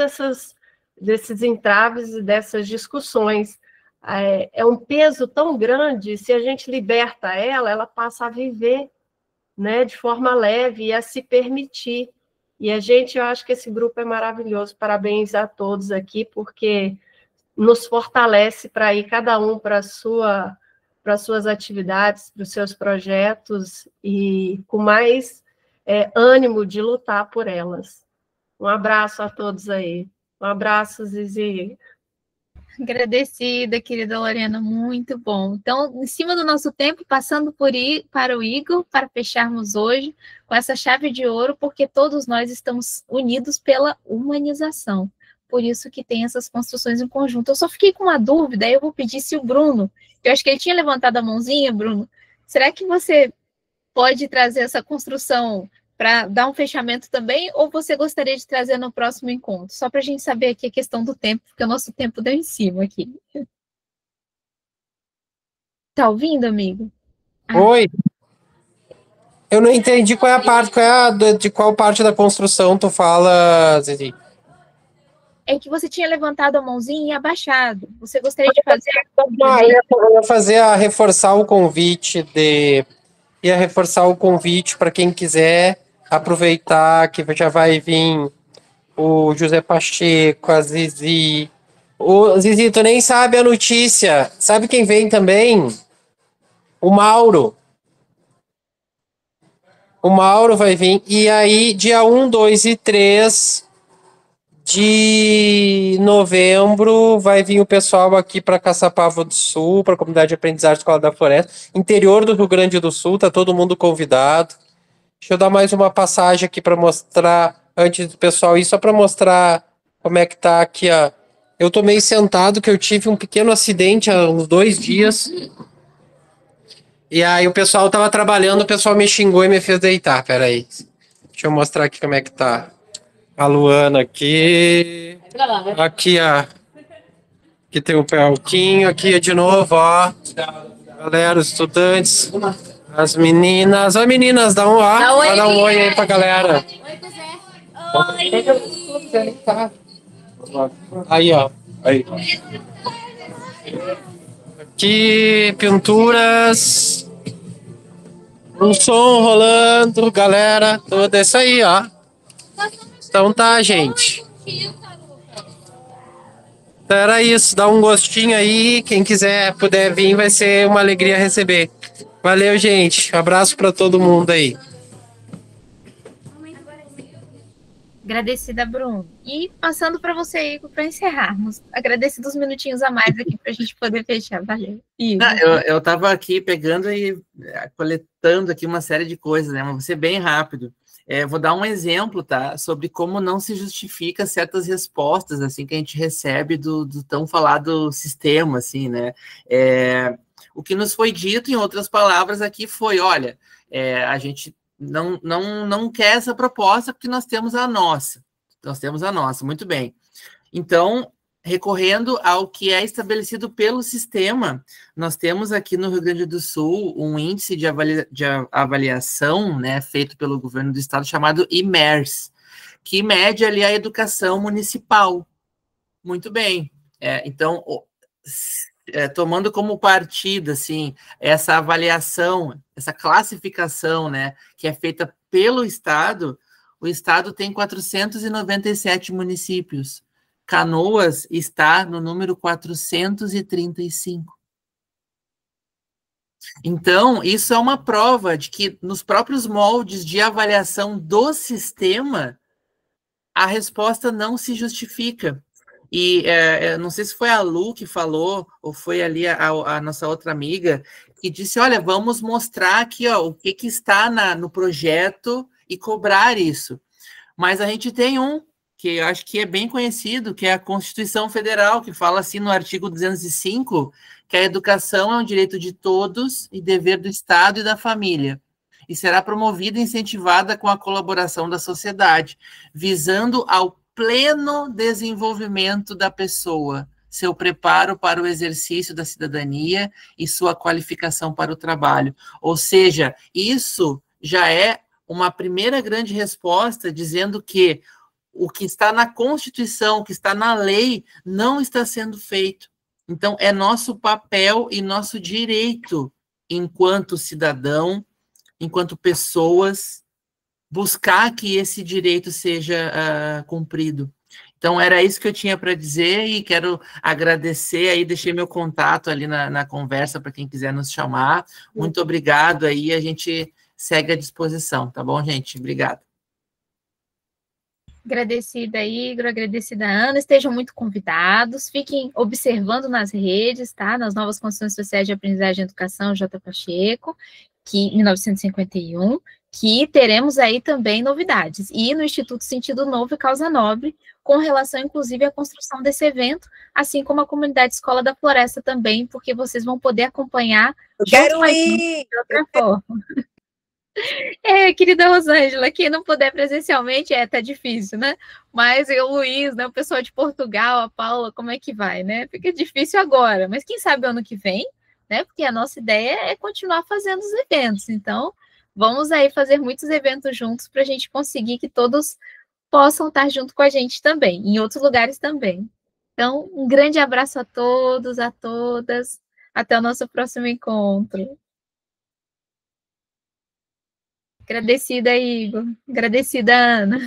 desses entraves e dessas discussões. É um peso tão grande, se a gente liberta ela passa a viver, né, de forma leve e a se permitir. E eu acho que esse grupo é maravilhoso. Parabéns a todos aqui, porque nos fortalece para ir cada um para as suas atividades, para os seus projetos, e com mais ânimo de lutar por elas. Um abraço a todos aí. Um abraço, Zizi. Agradecida, querida Lorena, muito bom. Então, em cima do nosso tempo, passando para o Igor, para fecharmos hoje com essa chave de ouro, porque todos nós estamos unidos pela humanização. Por isso que tem essas construções em conjunto. Eu só fiquei com uma dúvida, aí eu vou pedir se o Bruno, eu acho que ele tinha levantado a mãozinha, Bruno, será que você pode trazer essa construção para dar um fechamento também, ou você gostaria de trazer no próximo encontro? Só para a gente saber aqui a questão do tempo, porque o nosso tempo deu em cima aqui. Tá ouvindo, amigo? Oi. Eu não entendi qual é a parte, de qual parte da construção tu fala, Zizi. É que você tinha levantado a mãozinha e abaixado. Você gostaria de fazer? Eu ia reforçar o convite para quem quiser aproveitar que já vai vir o José Pacheco, a Zizi. Zizi, tu nem sabe a notícia. Sabe quem vem também? O Mauro. O Mauro vai vir. E aí, dia 1, 2 e 3 de novembro, vai vir o pessoal aqui para Caçapava do Sul, para a comunidade de aprendizagem Escola da Floresta. Interior do Rio Grande do Sul, tá todo mundo convidado. Deixa eu dar mais uma passagem aqui para mostrar, antes do pessoal ir, só para mostrar como é que tá aqui, ó. Eu tô meio sentado, que eu tive um pequeno acidente há uns 2 dias. E aí o pessoal tava trabalhando, o pessoal me xingou e me fez deitar. Pera aí. Deixa eu mostrar aqui como é que tá. A Luana aqui. Aqui, ó. Aqui tem o Pelquinho, aqui de novo, ó. Galera, os estudantes. As meninas. Oi, meninas, dá um ó. Dá um oi aí pra galera. Oi, Oi. Aí, ó. Aí. Aqui, pinturas. Um som rolando, galera. Tudo isso aí, ó. Então tá, gente. Então era isso. Dá um gostinho aí. Quem quiser, puder vir, vai ser uma alegria receber. Valeu, gente. Abraço pra todo mundo aí. Agradecida, Bruno. E passando para você, Igor, para encerrarmos. Agradecida uns minutinhos a mais aqui para a gente poder fechar. Valeu. Igor. Eu estava aqui pegando e coletando aqui uma série de coisas, né? Mas vou ser bem rápido. Vou dar um exemplo, tá? Sobre como não se justifica certas respostas, assim, que a gente recebe do tão falado sistema, assim, né? O que nos foi dito, em outras palavras, aqui foi, olha, a gente não quer essa proposta porque nós temos a nossa. Muito bem. Então, recorrendo ao que é estabelecido pelo sistema, nós temos aqui no Rio Grande do Sul um índice de avaliação, né, feito pelo governo do estado, chamado IMERS, que mede ali a educação municipal. Muito bem. Então, tomando como partida, assim, essa avaliação, essa classificação, né, que é feita pelo estado, o estado tem 497 municípios. Canoas está no número 435. Então, isso é uma prova de que nos próprios moldes de avaliação do sistema, a resposta não se justifica. E não sei se foi a Lu que falou, ou foi ali a nossa outra amiga, que disse, olha, vamos mostrar aqui ó, o que está no projeto e cobrar isso. Mas a gente tem que eu acho que é bem conhecido, que é a Constituição Federal, que fala assim no artigo 205, que a educação é um direito de todos e dever do Estado e da família, e será promovida e incentivada com a colaboração da sociedade, visando ao pleno desenvolvimento da pessoa, seu preparo para o exercício da cidadania e sua qualificação para o trabalho. Ou seja, isso já é uma primeira grande resposta dizendo que o que está na Constituição, o que está na lei, não está sendo feito. Então, é nosso papel e nosso direito, enquanto cidadão, enquanto pessoas, buscar que esse direito seja cumprido. Então, era isso que eu tinha para dizer e quero agradecer aí, deixei meu contato ali na conversa para quem quiser nos chamar. Muito obrigado aí, a gente segue à disposição, tá bom, gente? Obrigado. Agradecida, Igor, agradecida, Ana. Estejam muito convidados, fiquem observando nas redes, tá? Nas novas condições sociais de aprendizagem e educação, J. Pacheco, que 1951, que teremos aí também novidades. E no Instituto Sentido Novo e Causa Nobre, com relação, inclusive, à construção desse evento, assim como a comunidade Escola da Floresta também, porque vocês vão poder acompanhar de outra forma. Querida Rosângela, quem não puder presencialmente, tá difícil, né? Mas o Luiz, né, o pessoal de Portugal, a Paula, como é que vai, né? Fica difícil agora, mas quem sabe ano que vem, né? Porque a nossa ideia é continuar fazendo os eventos, então vamos aí fazer muitos eventos juntos para a gente conseguir que todos possam estar junto com a gente também, em outros lugares também. Então, um grande abraço a todos, a todas, até o nosso próximo encontro. Agradecida, Igor. Agradecida, Ana.